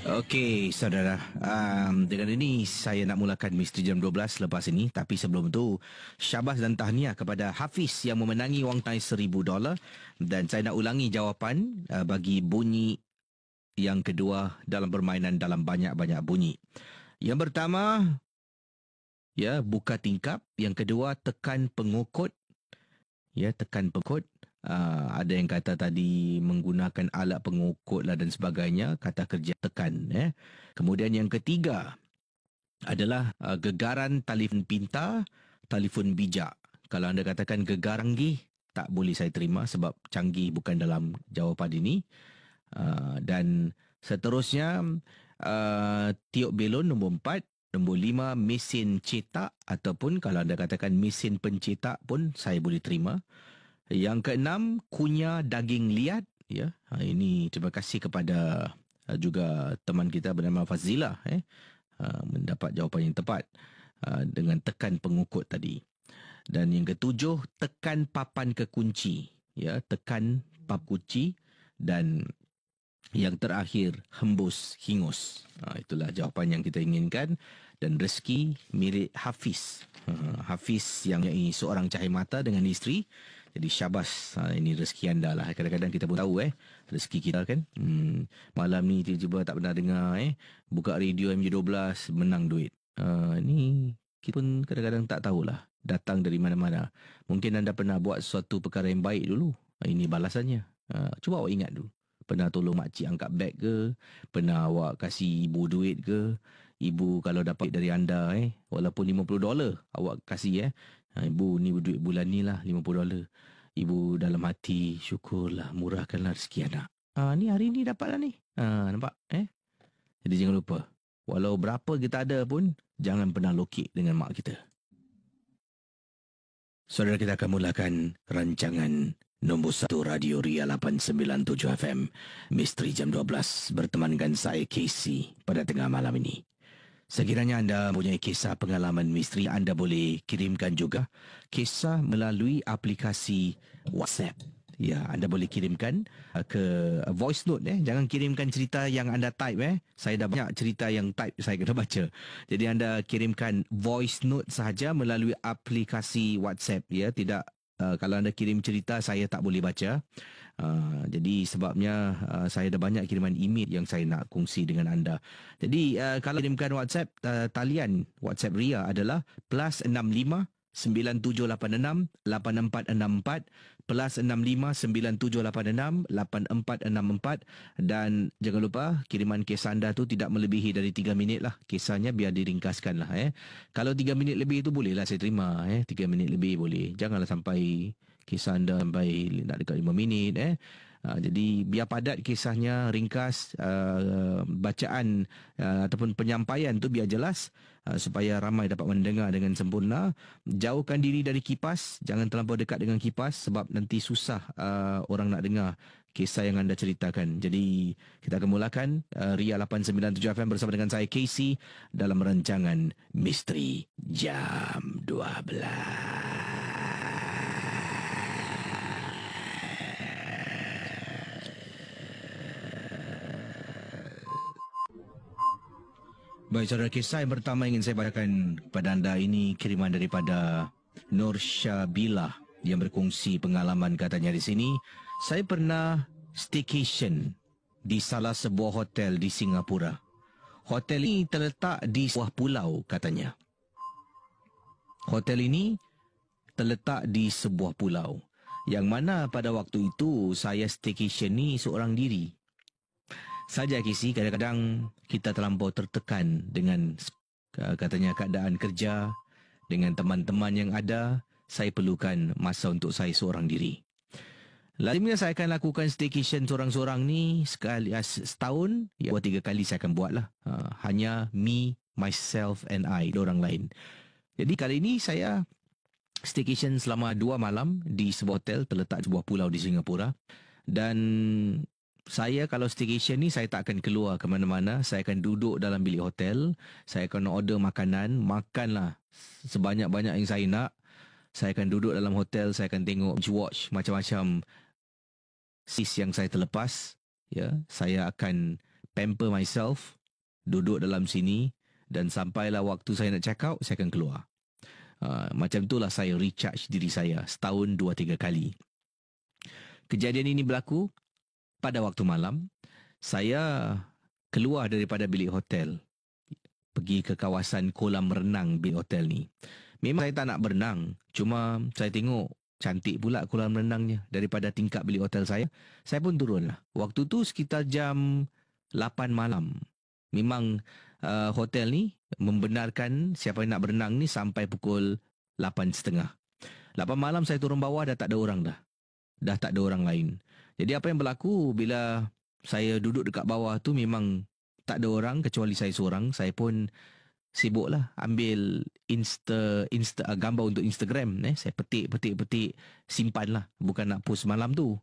Okey, saudara. Dengan ini saya nak mulakan Misteri Jam 12 lepas ini. Tapi sebelum itu, syabas dan tahniah kepada Hafiz yang memenangi wang tunai $1,000. Dan saya nak ulangi jawapan bagi bunyi yang kedua dalam permainan dalam banyak-banyak bunyi. Yang pertama, ya, buka tingkap. Yang kedua, tekan pengukut. Ya, tekan pengukut. Ada yang kata tadi menggunakan alat pengukut lah dan sebagainya. Kata kerja tekan. Kemudian yang ketiga adalah gegaran telefon pintar, telefon bijak. Kalau anda katakan gegar canggih, tak boleh saya terima sebab canggih bukan dalam jawapan ini. Dan seterusnya, tiup belon nombor 4. Nombor 5, mesin cetak ataupun kalau anda katakan mesin pencetak pun saya boleh terima. Yang keenam, kunyah daging liat. Ya, ini terima kasih kepada juga teman kita bernama Fazila mendapat jawapan yang tepat dengan tekan pengukut tadi. Dan yang ketujuh, tekan papan kekunci. Ya, tekan pap kunci. Dan yang terakhir, hembus hingus. Itulah jawapan yang kita inginkan. Dan rezeki milik Hafiz. Hafiz yang seorang cahaya mata dengan isteri. Jadi syabas, ini rezeki anda lah. Kadang-kadang kita pun tahu rezeki kita kan. Malam ni tiba-tiba tak pernah dengar buka radio MJ12 menang duit. Ni kita pun kadang-kadang tak tahulah datang dari mana-mana. Mungkin anda pernah buat suatu perkara yang baik dulu. Ini balasannya. Cuba awak ingat dulu. Pernah tolong makcik angkat beg ke? Pernah awak kasih ibu duit ke? Ibu kalau dapat dari anda walaupun $50 awak kasih ibu ni duit bulan ni lah $50. Ibu dalam hati syukurlah, murahkanlah rezeki anak. Ni hari ni dapat lah ni. Nampak Jadi jangan lupa, walau berapa kita ada pun jangan pernah lokek dengan mak kita. Saudara, kita akan mulakan rancangan nombor 1 Radio Ria 897 FM Misteri Jam 12 bertemankan saya Casey pada tengah malam ini. Sekiranya anda mempunyai kisah pengalaman misteri, anda boleh kirimkan juga kisah melalui aplikasi WhatsApp. Ya, anda boleh kirimkan ke voice note. Jangan kirimkan cerita yang anda type. Saya dah banyak cerita yang type saya kena baca. Jadi anda kirimkan voice note sahaja melalui aplikasi WhatsApp. Ya, tidak kalau anda kirim cerita saya tak boleh baca. Jadi sebabnya saya ada banyak kiriman email yang saya nak kongsi dengan anda. Jadi kalau kirimkan WhatsApp, talian WhatsApp Ria adalah +65 9786 8464 +65 9786 8464. Dan jangan lupa kiriman kisah anda tu tidak melebihi dari 3 minit lah. Kisahnya biar diringkaskan lah. Kalau 3 minit lebih tu boleh lah saya terima. 3 minit lebih boleh. Janganlah sampai kisah anda sampai nak dekat 5 minit. Jadi biar padat kisahnya, ringkas, bacaan ataupun penyampaian tu biar jelas supaya ramai dapat mendengar dengan sempurna. Jauhkan diri dari kipas, jangan terlampau dekat dengan kipas sebab nanti susah orang nak dengar kisah yang anda ceritakan. Jadi kita akan mulakan Ria 897 FM bersama dengan saya Casey dalam rancangan Misteri Jam 12. Baik, saudara, kisah yang pertama ingin saya bacakan kepada anda ini kiriman daripada Nur Syabila yang berkongsi pengalaman. Katanya di sini, saya pernah staycation di salah sebuah hotel di Singapura. Hotel ini terletak di sebuah pulau, katanya. Hotel ini terletak di sebuah pulau yang mana pada waktu itu saya staycation ni seorang diri. Saja Kisi, kadang-kadang kita terlampau tertekan dengan katanya keadaan kerja, dengan teman-teman yang ada. Saya perlukan masa untuk saya seorang diri. Lazimnya saya akan lakukan staycation seorang-seorang ni sekali setahun, 2-3 kali saya akan buat lah. Hanya me, myself and I, orang lain. Jadi kali ini saya staycation selama 2 malam di sebuah hotel terletak di sebuah pulau di Singapura. Dan saya kalau staycation ni saya tak akan keluar ke mana-mana. Saya akan duduk dalam bilik hotel. Saya akan order makanan. Makanlah sebanyak-banyak yang saya nak. Saya akan duduk dalam hotel. Saya akan tengok watch macam-macam sis yang saya terlepas, ya, saya akan pamper myself, duduk dalam sini dan sampailah waktu saya nak check out, saya akan keluar. Macam itulah saya recharge diri saya setahun 2-3 kali. Kejadian ini berlaku pada waktu malam. Saya keluar daripada bilik hotel, pergi ke kawasan kolam renang bilik hotel ni. Memang saya tak nak berenang, cuma saya tengok cantik pula kolam renangnya daripada tingkap bilik hotel saya. Saya pun turunlah. Waktu tu sekitar jam 8 malam. Memang hotel ni membenarkan siapa yang nak berenang ni sampai pukul 8.30. 8 malam saya turun bawah, dah tak ada orang dah. Dah tak ada orang lain. Jadi apa yang berlaku bila saya duduk dekat bawah tu, memang tak ada orang kecuali saya seorang. Saya pun sibuklah ambil gambar untuk Instagram. Saya petik, simpan lah. Bukan nak post malam tu.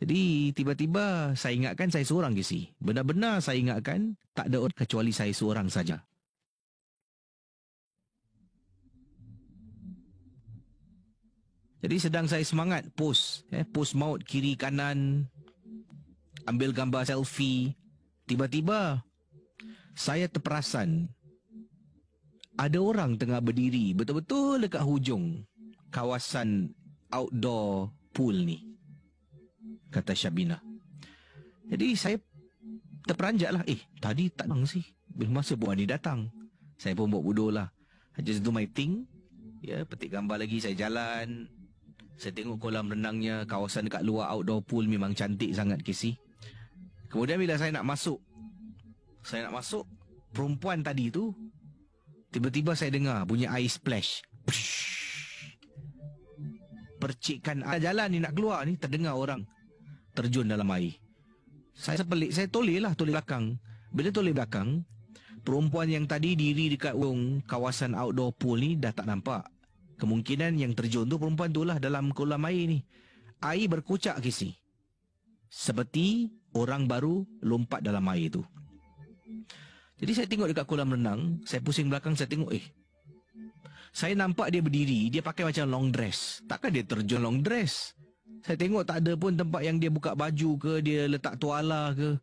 Jadi tiba-tiba saya ingatkan saya seorang ke si. Benar-benar saya ingatkan tak ada orang kecuali saya seorang saja. Jadi sedang saya semangat post maut kiri kanan, ambil gambar selfie. Tiba-tiba saya terperasan ada orang tengah berdiri betul-betul dekat hujung kawasan outdoor pool ni, kata Syabina. Jadi saya terperanjat lah. Tadi tak datang sih. Bila masa buat ni datang. Saya pun buat bodoh lah. I just do my thing. Petik gambar lagi, saya jalan. Saya tengok kolam renangnya, kawasan dekat luar outdoor pool memang cantik sangat, Casey. Kemudian bila saya nak masuk, perempuan tadi tu, tiba-tiba saya dengar bunyi air splash. Percikan air jalan ni nak keluar ni, terdengar orang terjun dalam air. Saya sepelik, saya toleh belakang. Bila toleh belakang, perempuan yang tadi diri dekat kawasan outdoor pool ni dah tak nampak. Kemungkinan yang terjun tu perempuan tu lah dalam kolam air ni. Air berkocak, Casey. Seperti orang baru lompat dalam air tu. Jadi saya tengok dekat kolam renang, saya pusing belakang, saya tengok, saya nampak dia berdiri, dia pakai macam long dress. Takkan dia terjun long dress? Saya tengok tak ada pun tempat yang dia buka baju ke, dia letak tuala ke.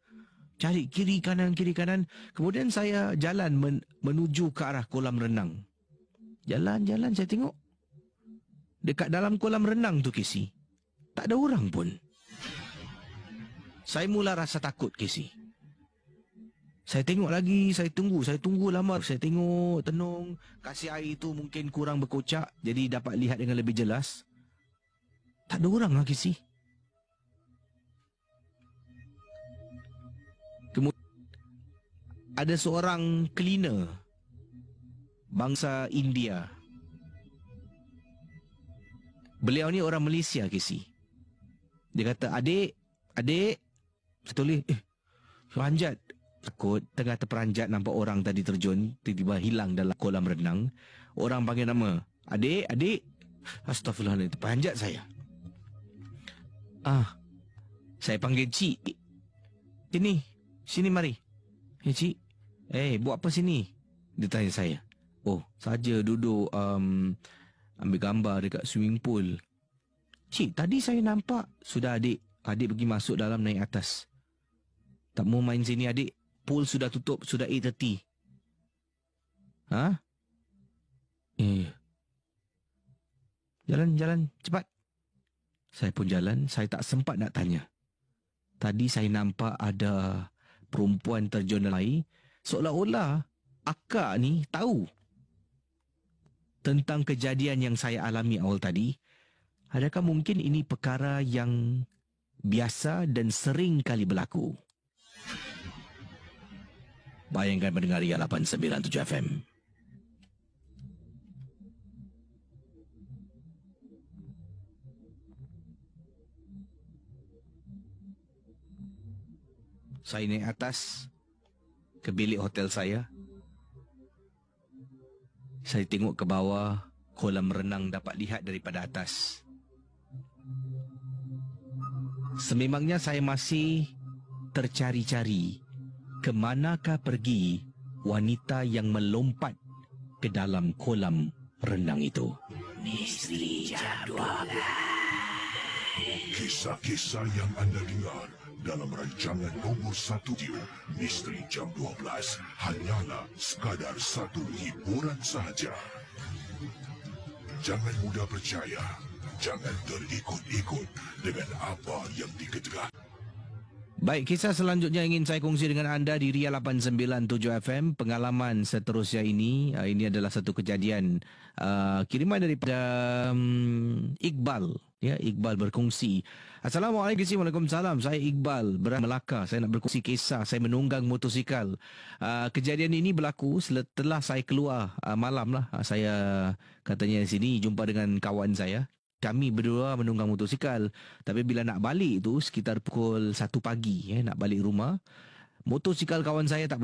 Cari kiri kanan. Kemudian saya jalan menuju ke arah kolam renang. Jalan, saya tengok. Dekat dalam kolam renang tu, Casey, tak ada orang pun. Saya mula rasa takut, Casey. Saya tengok lagi, saya tunggu lama. Saya tengok, tenung, kasih air tu mungkin kurang berkocak, jadi dapat lihat dengan lebih jelas. Tak ada orang lagi sih. Kemudian ada seorang cleaner bangsa India. Beliau ni orang Malaysia, Casey. Dia kata, adik. Saya tulis, peranjat. Takut, tengah terperanjat nampak orang tadi terjun, tiba-tiba hilang dalam kolam renang. Orang panggil nama, adik. Astaghfirullahaladzim, terperanjat saya. Saya panggil cik. Sini mari. Cik, buat apa sini? Dia tanya saya. Saja duduk ambil gambar dekat swimming pool. Cik, tadi saya nampak. Sudah adik pergi masuk dalam, naik atas. Tak mau main sini adik. Pool sudah tutup, sudah 8:30. Jalan, cepat. Saya pun jalan, saya tak sempat nak tanya. Tadi saya nampak ada perempuan terjun dalam air. Seolah-olah akak ni tahu tentang kejadian yang saya alami awal tadi. Adakah mungkin ini perkara yang biasa dan sering kali berlaku? Bayangkan mendengar Ria 897 FM. Saya naik atas ke bilik hotel saya. Saya tengok ke bawah, kolam renang dapat lihat daripada atas. Sememangnya saya masih tercari-cari ke manakah pergi wanita yang melompat ke dalam kolam renang itu. Misteri Jam 12. Kisah-kisah yang anda dengar dalam rancangan nombor 1 radio Misteri Jam 12 hanyalah sekadar satu hiburan sahaja. Jangan mudah percaya, jangan terikut-ikut dengan apa yang dikedengar. Baik, kisah selanjutnya ingin saya kongsi dengan anda di Ria 897 FM. Pengalaman seterusnya ini adalah satu kejadian kiriman daripada Iqbal. Ya, Iqbal berkongsi. Assalamualaikum, Waalaikumsalam. Saya Iqbal, berada Melaka. Saya nak berkongsi kisah saya menunggang motosikal. Kejadian ini berlaku setelah saya keluar malam lah. Saya katanya di sini jumpa dengan kawan saya. Kami berdua menunggang motosikal. Tapi bila nak balik tu sekitar pukul 1 pagi, nak balik rumah, motosikal kawan saya tak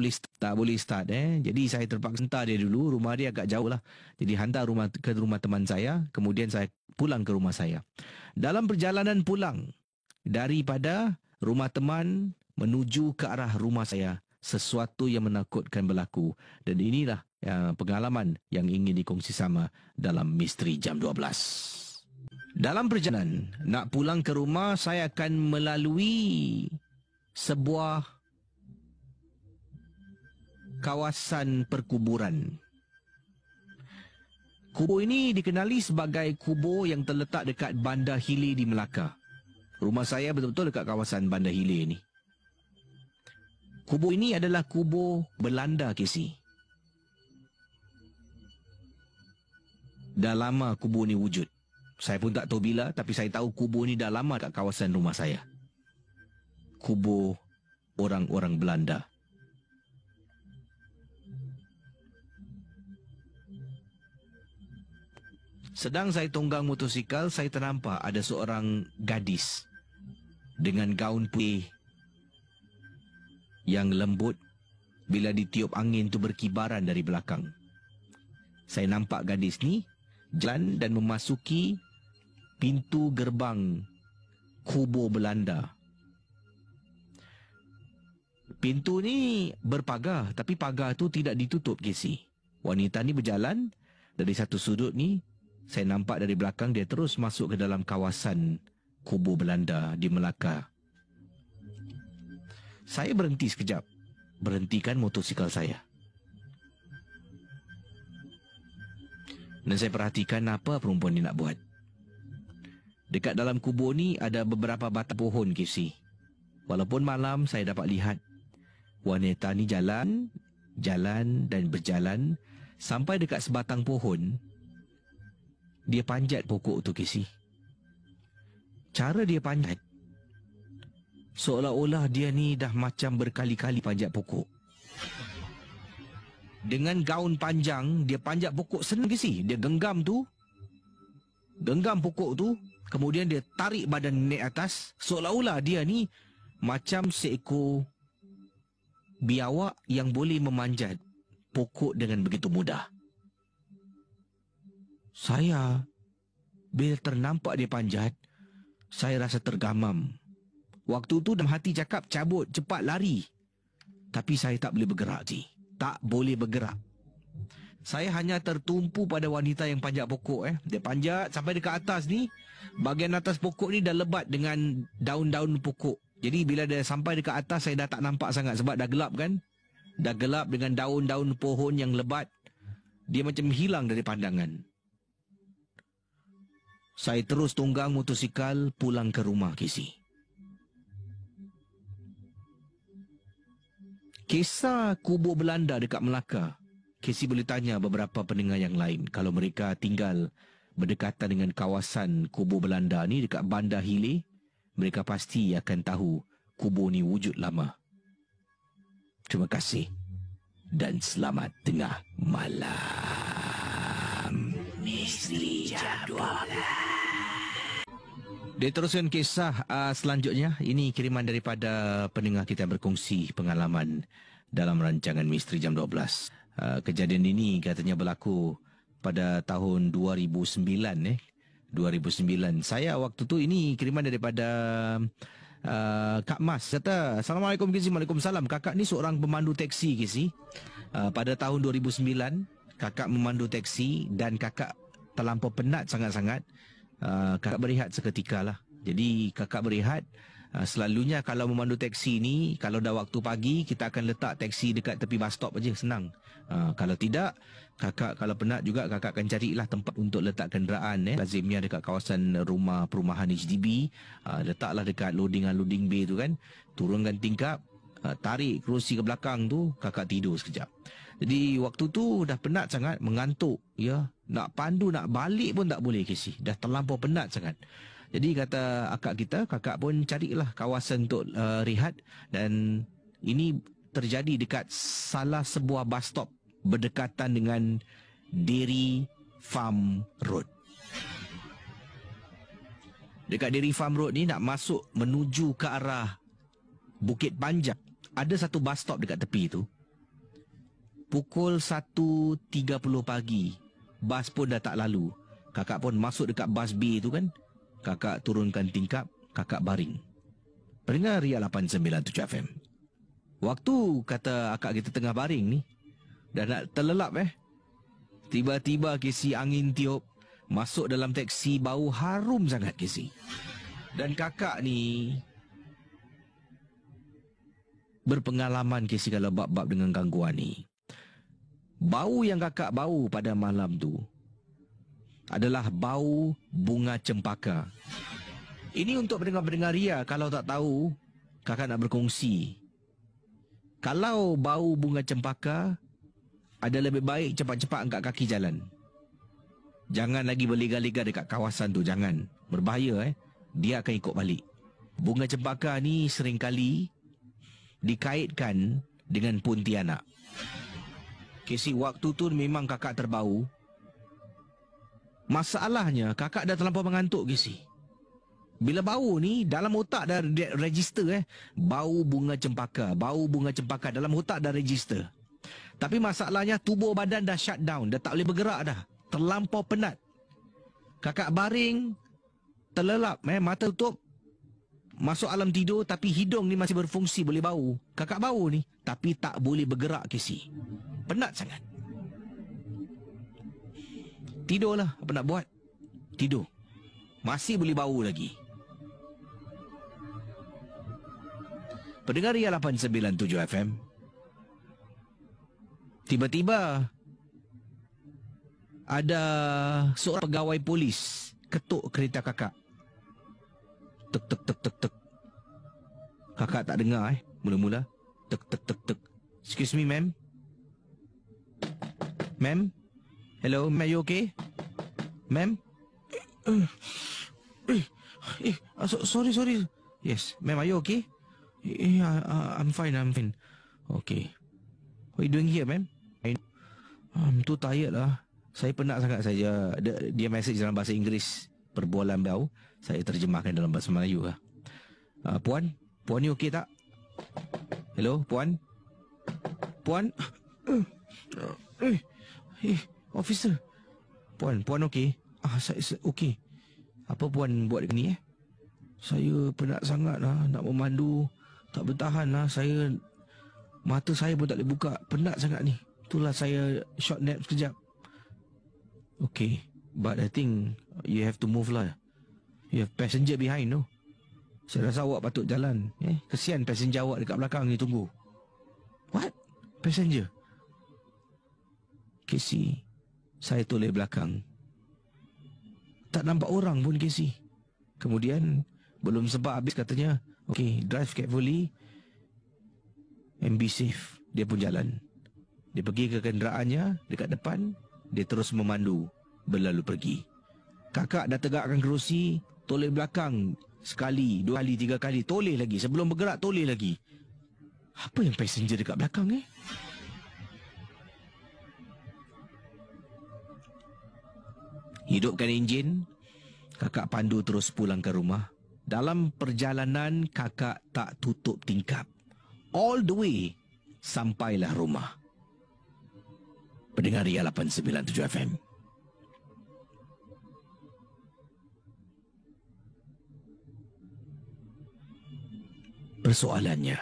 boleh start. Jadi saya terpaksa hantar dia dulu. Rumah dia agak jauh lah. Jadi hantar ke rumah teman saya. Kemudian saya pulang ke rumah saya. Dalam perjalanan pulang daripada rumah teman menuju ke arah rumah saya, sesuatu yang menakutkan berlaku. Dan inilah pengalaman yang ingin dikongsi sama dalam Misteri Jam 12. Dalam perjalanan nak pulang ke rumah, saya akan melalui sebuah kawasan perkuburan. Kubur ini dikenali sebagai kubur yang terletak dekat Bandar Hilir di Melaka. Rumah saya betul-betul dekat kawasan Bandar Hilir ni. Kubur ini adalah kubur Belanda, Casey. Dah lama kubur ni wujud. Saya pun tak tahu bila, tapi saya tahu kubur ni dah lama kat kawasan rumah saya. Kubur orang-orang Belanda. Sedang saya tunggang motosikal, saya ternampak ada seorang gadis dengan gaun putih yang lembut. Bila ditiup angin tu berkibaran dari belakang. Saya nampak gadis ni jalan dan memasuki pintu gerbang kubur Belanda. Pintu ni berpagar, tapi pagar tu tidak ditutup, Casey. Wanita ni berjalan dari satu sudut ni. Saya nampak dari belakang dia terus masuk ke dalam kawasan kubur Belanda di Melaka. Saya berhenti sekejap. Berhentikan motosikal saya. Dan saya perhatikan apa perempuan ni nak buat. Dekat dalam kubur ni ada beberapa batang pohon, Casey. Walaupun malam, saya dapat lihat wanita ni jalan dan berjalan sampai dekat sebatang pohon. Dia panjat pokok tu, Casey. Cara dia panjat, seolah-olah dia ni dah macam berkali-kali panjat pokok. Dengan gaun panjang, dia panjat pokok senang, Casey. Dia genggam pokok tu, kemudian dia tarik badan naik atas, seolah-olah dia ni macam seekor biawak yang boleh memanjat pokok dengan begitu mudah. Saya, bila ternampak dia panjat, saya rasa tergamam. Waktu tu dalam hati cakap, cabut, cepat lari. Tapi saya tak boleh bergerak, Ji. Tak boleh bergerak. Saya hanya tertumpu pada wanita yang panjat pokok. Dia panjat sampai dekat atas ni. Bahagian atas pokok ni dah lebat dengan daun-daun pokok. Jadi bila dia sampai dekat atas, saya dah tak nampak sangat sebab dah gelap kan. Dah gelap dengan daun-daun pohon yang lebat. Dia macam hilang dari pandangan. Saya terus tunggang motosikal pulang ke rumah, Casey. Kisah kubur Belanda dekat Melaka. Casey boleh tanya beberapa pendengar yang lain. Kalau mereka tinggal berdekatan dengan kawasan kubur Belanda ni dekat Bandar Hilir, mereka pasti akan tahu kubur ni wujud lama. Terima kasih dan selamat tengah malam. Misteri Jam 12. Dia teruskan kisah selanjutnya. Ini kiriman daripada pendengar kita berkongsi pengalaman dalam rancangan Misteri Jam 12. Kejadian ini katanya berlaku pada tahun 2009. 2009. Saya waktu tu, ini kiriman daripada Kak Mas. Kata, Assalamualaikum Kizi. Waalaikumsalam. Kakak ni seorang pemandu teksi, Kizi. Pada tahun 2009, kakak memandu teksi dan kakak terlampau penat sangat-sangat. Kakak berehat seketika lah. Jadi kakak berehat. Selalunya kalau memandu teksi ni, kalau dah waktu pagi, kita akan letak teksi dekat tepi bus stop aja, senang. Kalau tidak, kakak kalau penat juga, kakak akan carilah tempat untuk letak kenderaan. Lazimnya dekat kawasan rumah perumahan HDB. Letaklah dekat loading bay tu kan. Turunkan tingkap, tarik kerusi ke belakang tu, kakak tidur sekejap. Jadi waktu tu dah penat sangat, mengantuk. Ya, nak pandu, nak balik pun tak boleh, Casey. Dah terlampau penat sangat. Jadi kata akak kita, kakak pun carilah kawasan untuk rehat. Dan ini terjadi dekat salah sebuah bus stop berdekatan dengan Dairy Farm Road. Dekat Dairy Farm Road ni nak masuk menuju ke arah Bukit Panjang. Ada satu bus stop dekat tepi tu. Pukul 1.30 pagi, bas pun dah tak lalu. Kakak pun masuk dekat bus bay tu kan. Kakak turunkan tingkap, kakak baring. Pendengar Ria 897 FM. Waktu kata akak kita tengah baring ni, dah nak terlelap tiba-tiba Casey angin tiup, masuk dalam teksi, bau harum sangat Casey. Dan kakak ni berpengalaman Casey kalau bab-bab dengan gangguan ni. Bau yang kakak bau pada malam tu adalah bau bunga cempaka. Ini untuk pendengar-pendengar Ria, kalau tak tahu, kakak nak berkongsi. Kalau bau bunga cempaka, ada lebih baik cepat-cepat angkat kaki jalan. Jangan lagi berlega-lega dekat kawasan tu, jangan. Berbahaya dia akan ikut balik. Bunga cempaka ni seringkali dikaitkan dengan Pontianak. Casey, waktu tu memang kakak terbau. Masalahnya, kakak dah terlampau mengantuk, Casey. Bila bau ni, dalam otak dah register bau bunga cempaka. Bau bunga cempaka dalam otak dah register. Tapi masalahnya, tubuh badan dah shut down. Dah tak boleh bergerak dah. Terlampau penat. Kakak baring, terlelap, mata tutup. Masuk alam tidur, tapi hidung ni masih berfungsi, boleh bau. Kakak bau ni, tapi tak boleh bergerak, Casey. Penat sangat. Tidurlah, apa nak buat? Tidur. Masih boleh bau lagi. Pendengar Ria 897 FM. Tiba-tiba ada seorang pegawai polis ketuk kereta kakak. Tek tek tek tek tek. Kakak tak dengar mula-mula. Tek tek tek tek. Excuse me, ma'am. Ma'am? Hello, are you okay? Ma'am? Sorry. Yes, ma'am, are you okay? Yeah, I'm fine. Okay. What are you doing here, ma'am? I'm too tired lah. Saya penat sangat saja. Dia message dalam bahasa Inggeris. Perbualan bau. Saya terjemahkan dalam bahasa Melayu lah. Puan ni okey tak? Hello, Puan? Officer. Puan okey? Saya okey. Apa Puan buat ni Saya penat sangat lah. Nak memandu. Tak bertahan lah. Mata saya pun tak boleh buka. Penat sangat ni. Itulah saya short nap sekejap. Okay. But I think you have to move lah. You have passenger behind no? Saya rasa awak patut jalan. Kesian passenger awak dekat belakang ni tunggu. What? Passenger? Casey, saya toleh belakang. Tak nampak orang pun, Casey. Kemudian, belum sempat habis katanya, okay, drive carefully and be safe. Dia pun jalan. Dia pergi ke kenderaannya dekat depan. Dia terus memandu, berlalu pergi. Kakak dah tegakkan kerusi, toleh belakang. Sekali, 2 kali, 3 kali, toleh lagi. Sebelum bergerak, toleh lagi. Apa yang passenger dekat belakang Hidupkan enjin. Kakak pandu terus pulang ke rumah. Dalam perjalanan, kakak tak tutup tingkap. All the way, sampailah rumah. Pendengar Ria 897 FM. Persoalannya.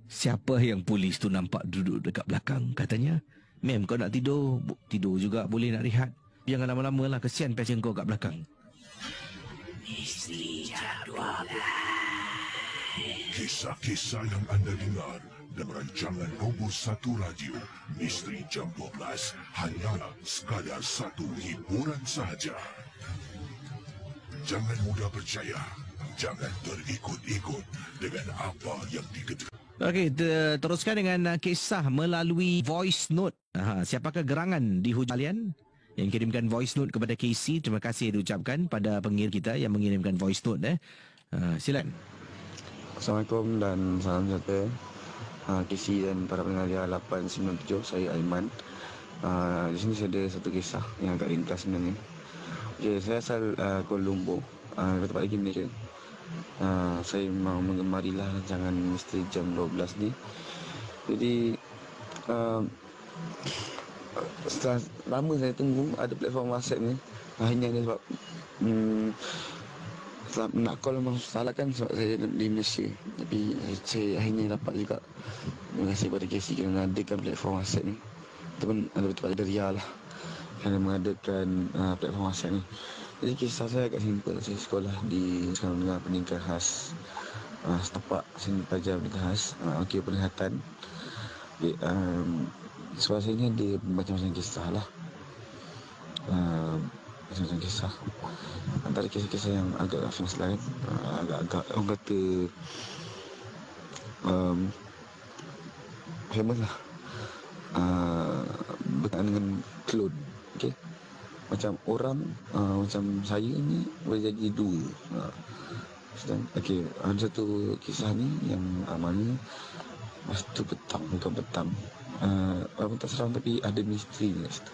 Siapa yang polis tu nampak duduk dekat belakang? Katanya, ma'am, kau nak tidur? Tidur juga, boleh nak rehat. Jangan lama-lama lah, kesian pasien kau kat belakang. Kisah-kisah yang anda dengar dalam rancangan nombor 1 radio Misteri Jam 12 hanyalah sekadar satu hiburan sahaja. Jangan mudah percaya, jangan terikut-ikut dengan apa yang diketahui. Okey, teruskan dengan kisah melalui voice note. Siapakah gerangan di hujung talian yang kirimkan voice note kepada KC? Terima kasih diucapkan pada pengirim kita yang mengirimkan voice note. Silakan. Assalamualaikum dan salam sejahtera. KC dan para pendengar 897, saya Aiman. Di sini saya ada satu kisah yang agak ringkas sebenarnya. Okay, saya asal Kuala Lumpur, tempat lagi Malaysia. Saya memang mengemarilah rancangan Misteri Jam 12 ni. Jadi setelah lama saya tunggu ada platform WhatsApp ni. Hanya ni sebab setelah nak call memang salah kan, sebab saya di Malaysia. Tapi saya akhirnya dapat juga. Terima kasih kepada KC kerana adakan platform WhatsApp ni. Ataupun ada betul ada Ria lah kerana mengadakan platform WhatsApp ni. Jadi kisah saya agak simple. Saya sekolah di sekolah menengah pendidikan khas setapak sini pelajar pendidikan khas, okey penglihatan. Sekolah saya ni ada macam-macam kisah lah. Macam-macam kisah. Antara kisah-kisah yang agak famous lah kan, agak orang kata famous lah, berkaitan dengan klon. Okay, macam orang macam saya ni boleh jadi dua. Okey, ada satu kisah ni yang mana masa tu petang, bukan petang, walaupun tak seram tapi ada misteri kat situ.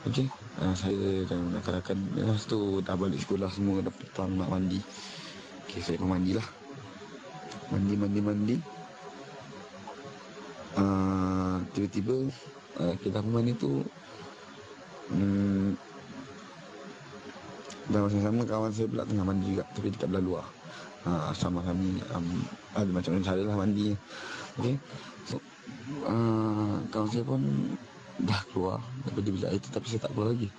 Okey, saya dan rakan-rakan masa tu dah balik sekolah semua, dah petang nak mandi. Okey, saya pun mandilah. Mandi. Tiba-tiba kita mandi tu dan masa sama kawan saya pula tengah mandi juga, tapi dekat belah luar. Sama kami ada macam-macam cara lah mandi. Okey, so kawan saya pun dah keluar daripada bilik air tu, tapi saya tak keluar lagi.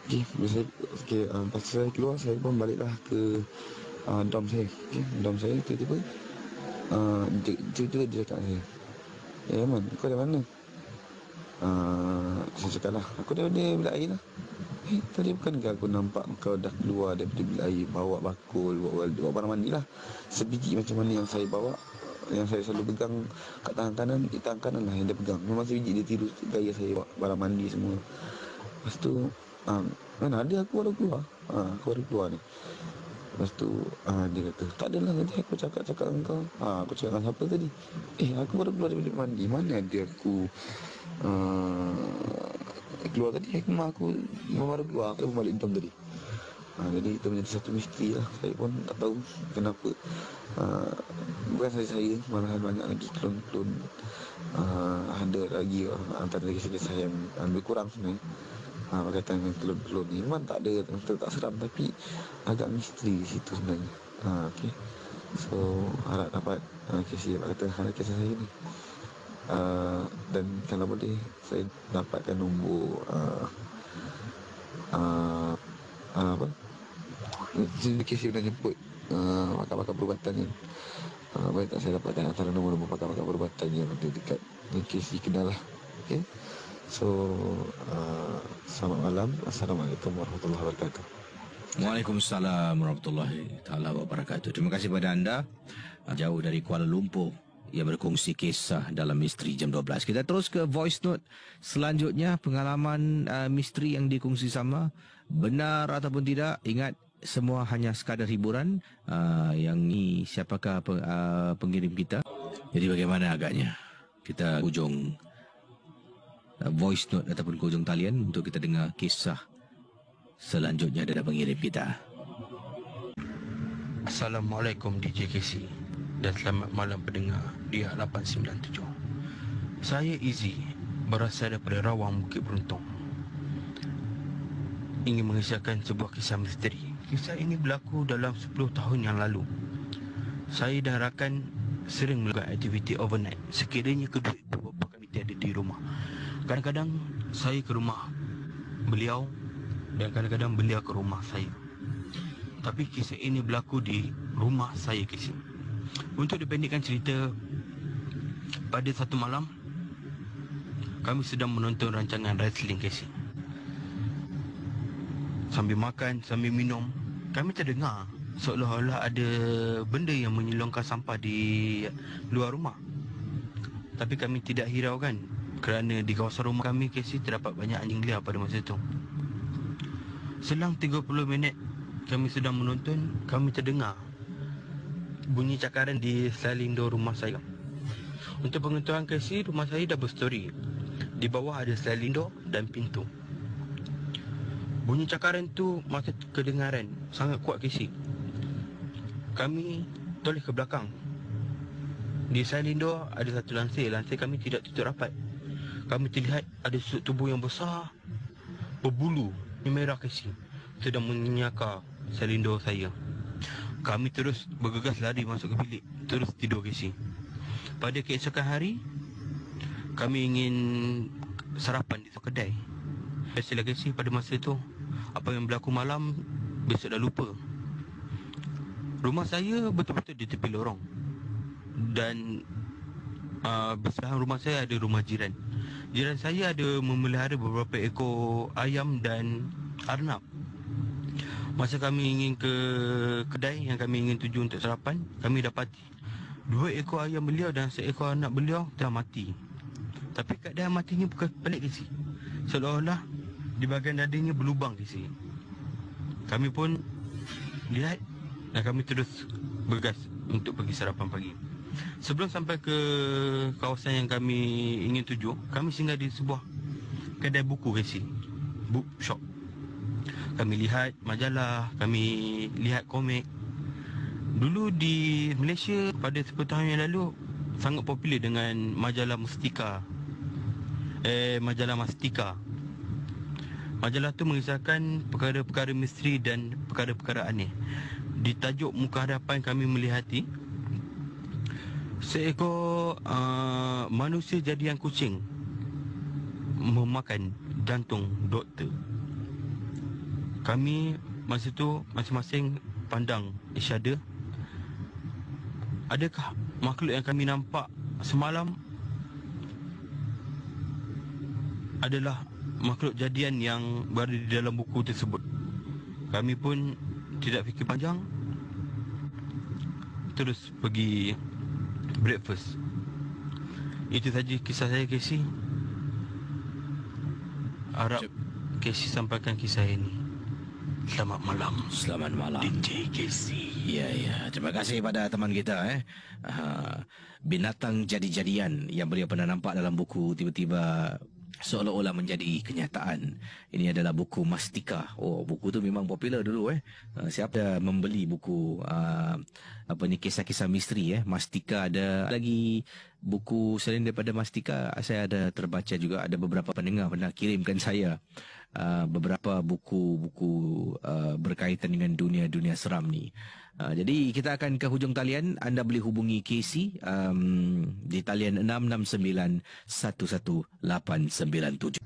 Okey, lepas saya keluar, saya pun baliklah ke dom saya. Okey, dom saya tiba-tiba dia cakap saya, Man, kau dari mana? Saya cakap lah, aku dari bilik air lah. Tadi bukankah aku nampak kau dah keluar daripada bilik air, bawa bakul, bawa barang mandi lah. Sebiji macam mana yang saya bawa, yang saya selalu pegang kat tangan kanan, di tangan kanan lah yang dia pegang. Memang sebiji dia tiru gaya saya bawa barang mandi semua. Lepas tu, mana ada aku baru keluar. Aku baru keluar ni. Lepas tu, dia kata, tak adalah nanti aku cakap dengan kau. Aku cakap dengan siapa tadi? Aku baru keluar dari bilik mandi. Mana ada aku keluar tadi? Aku baru keluar, aku balik hitam tadi. Jadi itu menjadi satu misteri lah. Saya pun tak tahu kenapa. Bukan saya, malahan banyak lagi klon-klon. Ada lagi antara kisah-kisah yang lebih kurang sebenarnya berkaitan dengan klon-klon ni. Memang tak ada, tak seram, tapi agak misteri di situ sebenarnya. Okay. So harap dapat harap kisah saya ni. Dan kalau boleh saya dapatkan nombor kes yang dah jemput pakar-pakar perubatan ni. Boleh tak saya dapatkan antara nombor-nombor pakar-pakar perubatan yang ada dekat kes kenal lah. Okay. So selamat malam. Assalamualaikum warahmatullahi wabarakatuh. Waalaikumsalam warahmatullahi taala wabarakatuh. Terima kasih kepada anda jauh dari Kuala Lumpur yang berkongsi kisah dalam Misteri Jam 12. Kita terus ke voice note selanjutnya. Pengalaman misteri yang dikongsi sama, benar ataupun tidak, ingat semua hanya sekadar hiburan. Yang ni siapakah pengirim kita? Jadi bagaimana agaknya? Kita hujung voice note ataupun hujung talian untuk kita dengar kisah selanjutnya dari pengirim kita. Assalamualaikum DJ KC dan selamat malam pendengar Dia 897. Saya Izzy, berasal daripada Rawang, Bukit Beruntung. Ingin mengisahkan sebuah kisah misteri. Kisah ini berlaku dalam 10 tahun yang lalu. Saya dan rakan sering melakukan aktiviti overnight sekiranya kedua ibu bapa kami tiada di rumah. Kadang-kadang saya ke rumah beliau dan kadang-kadang belia ke rumah saya. Tapi kisah ini berlaku di rumah saya, Casey. Untuk dipendekkan cerita, pada satu malam kami sedang menonton rancangan wrestling, Casey. Sambil makan, sambil minum, kami terdengar seolah-olah ada benda yang menyelongkan sampah di luar rumah. Tapi kami tidak hiraukan kerana di kawasan rumah kami, Casey, terdapat banyak anjing liar pada masa itu. Selang 30 minit kami sedang menonton, kami terdengar bunyi cakaran di sliding door rumah saya. Untuk pengetahuan, Casey, rumah saya double story. Di bawah ada sliding door dan pintu. Bunyi cakaran tu masa kedengaran sangat kuat, Casey. Kami toleh ke belakang. Di sliding door ada satu lansir. Lansir kami tidak tutup rapat. Kami terlihat ada sudut tubuh yang besar, berbulu merah, Casey, sedang menyakar sliding door saya. Kami terus bergegas lari masuk ke bilik, terus tidur, Casey. Pada keesokan hari, kami ingin sarapan di kedai. Biasalah, Casey, pada masa itu apa yang berlaku malam besok dah lupa. Rumah saya betul-betul di tepi lorong. Dan bersebelahan rumah saya ada rumah jiran. Jiran saya ada memelihara beberapa ekor ayam dan arnab. Masa kami ingin ke kedai yang kami ingin tuju untuk sarapan, kami dapati 2 ekor ayam beliau dan seekor anak beliau telah mati. Tapi keadaan matinya bukan pelik, Casey. Seolah-olah di bahagian dadanya berlubang, Casey. Kami pun lihat dan kami terus bergas untuk pergi sarapan pagi. Sebelum sampai ke kawasan yang kami ingin tuju, kami singgah di sebuah kedai buku, Casey. Bookshop. Kami lihat majalah, kami lihat komik. Dulu di Malaysia pada 10 tahun yang lalu sangat popular dengan majalah Mustika. Majalah Mastika. Majalah tu mengisahkan perkara-perkara misteri dan perkara-perkara aneh. Di tajuk muka hadapan kami melihati seekor manusia jadian kucing memakan jantung doktor. Kami masa tu masing-masing pandang isyada. Adakah makhluk yang kami nampak semalam adalah makhluk jadian yang berada di dalam buku tersebut? Kami pun tidak fikir panjang, terus pergi breakfast. Itu saja kisah saya, Casey. Harap Casey sampaikan kisah ini. Selamat malam. Selamat malam, DJ Casey. Ya. Terima kasih pada teman kita. Binatang jadi-jadian yang beliau pernah nampak dalam buku tiba-tiba seolah-olah menjadi kenyataan. Ini adalah buku Mastika. Oh, buku tu memang popular dulu. Siapa membeli buku kisah-kisah misteri? Mastika. Ada lagi buku selain daripada Mastika, saya ada terbaca juga. Ada beberapa pendengar pernah kirimkan saya beberapa buku-buku berkaitan dengan dunia-dunia seram ni. Jadi kita akan ke hujung talian. Anda boleh hubungi Casey di talian 669-11897.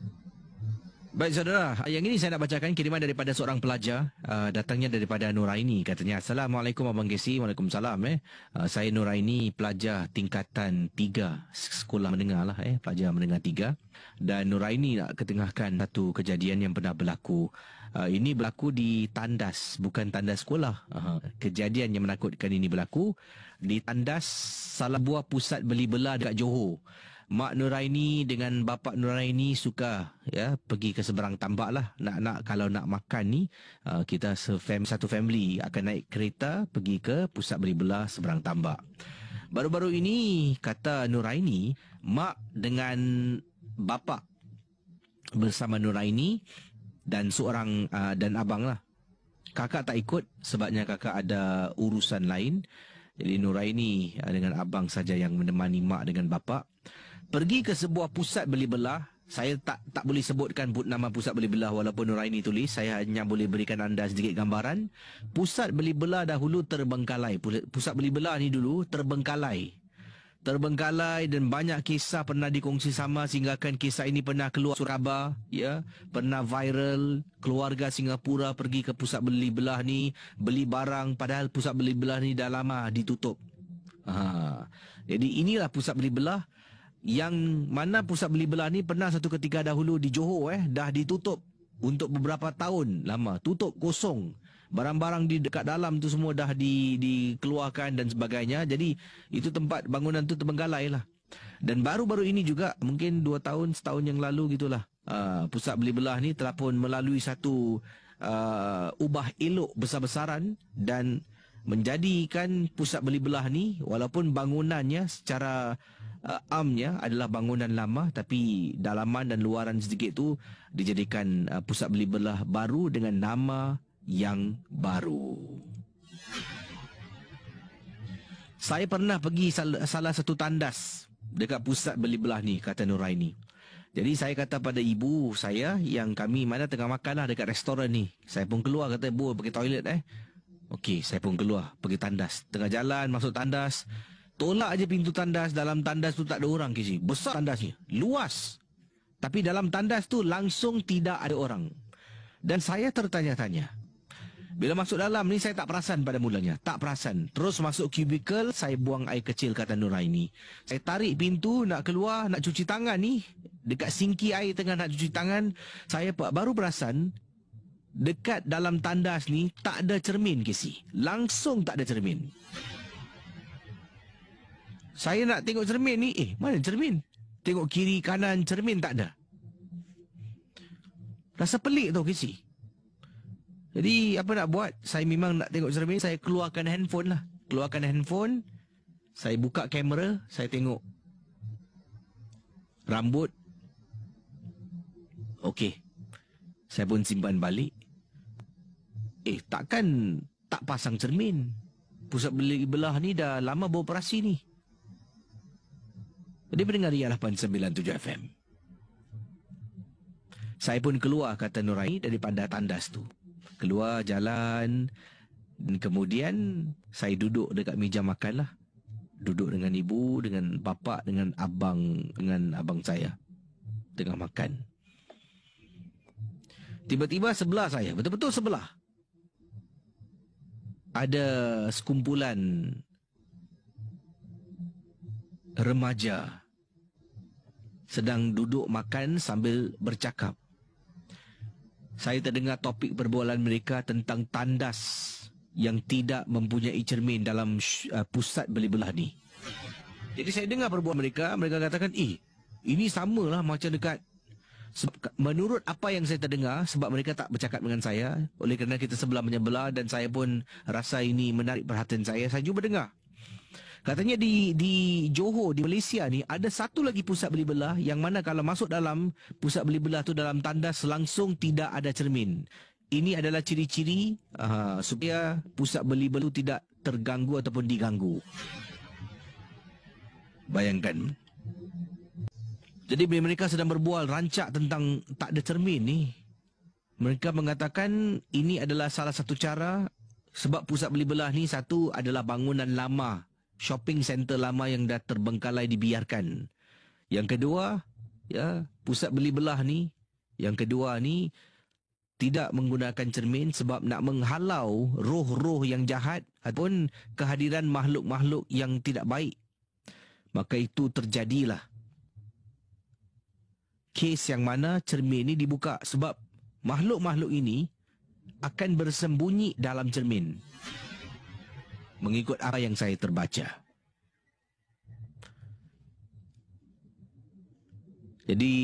Baik saudara, yang ini saya nak bacakan kiriman daripada seorang pelajar. Datangnya daripada Nuraini. Katanya, Assalamualaikum Abang Casey. Waalaikumsalam. Saya Nuraini, pelajar tingkatan 3 sekolah menengah lah. Pelajar menengah 3. Dan Nuraini nak ketengahkan satu kejadian yang pernah berlaku. Ini berlaku di tandas, bukan tandas sekolah. Kejadian yang menakutkan ini berlaku di tandas salah buah pusat beli belah dekat Johor. Mak Nuraini dengan bapa Nuraini suka pergi ke seberang tambak lah. Kalau nak makan ni, kita satu family akan naik kereta pergi ke pusat beli belah seberang tambak. Baru-baru ini, kata Nuraini, mak dengan bapa bersama Nuraini dan seorang dan abang lah. Kakak tak ikut sebabnya kakak ada urusan lain. Jadi Nuraini dengan abang saja yang menemani mak dengan bapa pergi ke sebuah pusat beli belah. Saya tak boleh sebutkan nama pusat beli belah walaupun Nuraini tulis. Saya hanya boleh berikan anda sedikit gambaran. Pusat beli belah dahulu terbengkalai. Pusat beli belah ni dulu terbengkalai. terbengkalai dan banyak kisah pernah dikongsi sama sehinggakan kisah ini pernah keluar surat khabar, ya, pernah viral. Keluarga Singapura pergi ke pusat beli belah ni beli barang padahal pusat beli belah ni dah lama ditutup. Jadi inilah pusat beli belah yang mana pusat beli belah ni pernah satu ketika dahulu di Johor dah ditutup untuk beberapa tahun lama, tutup kosong. Barang-barang di dekat dalam tu semua dah dikeluarkan dan sebagainya. Jadi itu tempat bangunan tu terbengkalai lah. Dan baru-baru ini juga mungkin 2 tahun, setahun yang lalu gitulah, pusat beli belah ni telah pun melalui satu ubah elok besar-besaran dan menjadikan pusat beli belah ni walaupun bangunannya secara amnya adalah bangunan lama, tapi dalaman dan luaran sedikit tu dijadikan pusat beli belah baru dengan nama yang baru. Saya pernah pergi salah satu tandas dekat pusat beli belah ni, kata Nuraini. Jadi saya kata pada ibu saya yang kami mana tengah makan lah dekat restoran ni. Saya pun keluar, kata, "Bu, pergi toilet Okey, saya pun keluar, pergi tandas. Tengah jalan, masuk tandas. Tolak aja pintu tandas. Dalam tandas tu tak ada orang, Kisi. Besar tandasnya, luas. Tapi dalam tandas tu langsung tidak ada orang. Dan saya tertanya-tanya. Bila masuk dalam ni, saya tak perasan pada mulanya. Tak perasan. Terus masuk cubicle, saya buang air kecil, kata Nuraini. Saya tarik pintu, nak keluar, nak cuci tangan ni. Dekat sinki air tengah nak cuci tangan, saya baru perasan, dekat dalam tandas ni tak ada cermin, Kisi. Langsung tak ada cermin. Saya nak tengok cermin ni, mana cermin? Tengok kiri kanan, cermin tak ada. Rasa pelik tau, Kisi. Jadi apa nak buat? Saya memang nak tengok cermin, saya keluarkan handphone lah. Keluarkan handphone, saya buka kamera, saya tengok rambut. Okey. Saya pun simpan balik. Takkan tak pasang cermin. Pusat beli belah ni dah lama beroperasi ni. Jadi pendengar Ria 897 FM. Saya pun keluar, kata Nuraini, daripada tandas tu. Keluar jalan dan kemudian saya duduk dekat meja makan lah. Duduk dengan ibu, dengan bapa, dengan abang saya. Tengah makan. Tiba-tiba sebelah saya, betul-betul sebelah, ada sekumpulan remaja sedang duduk makan sambil bercakap. Saya terdengar topik perbualan mereka tentang tandas yang tidak mempunyai cermin dalam pusat beli belah ni. Jadi saya dengar perbualan mereka, mereka katakan, ini samalah macam dekat. Menurut apa yang saya terdengar, sebab mereka tak bercakap dengan saya, oleh kerana kita sebelah menyebelah dan saya pun rasa ini menarik perhatian saya cuba dengar. Katanya di Johor, di Malaysia ni, ada satu lagi pusat beli belah yang mana kalau masuk dalam pusat beli belah tu dalam tandas langsung tidak ada cermin. Ini adalah ciri-ciri supaya pusat beli belah tidak terganggu ataupun diganggu. Bayangkan. Jadi bila mereka sedang berbual rancak tentang tak ada cermin ni, mereka mengatakan ini adalah salah satu cara sebab pusat beli belah ni satu adalah bangunan lama, shopping center lama yang dah terbengkalai dibiarkan. Yang kedua, pusat beli belah ni, yang kedua ni tidak menggunakan cermin sebab nak menghalau roh-roh yang jahat ataupun kehadiran makhluk-makhluk yang tidak baik. Maka itu terjadilah kes yang mana cermin ini dibuka sebab makhluk-makhluk ini akan bersembunyi dalam cermin. Mengikut apa yang saya terbaca. Jadi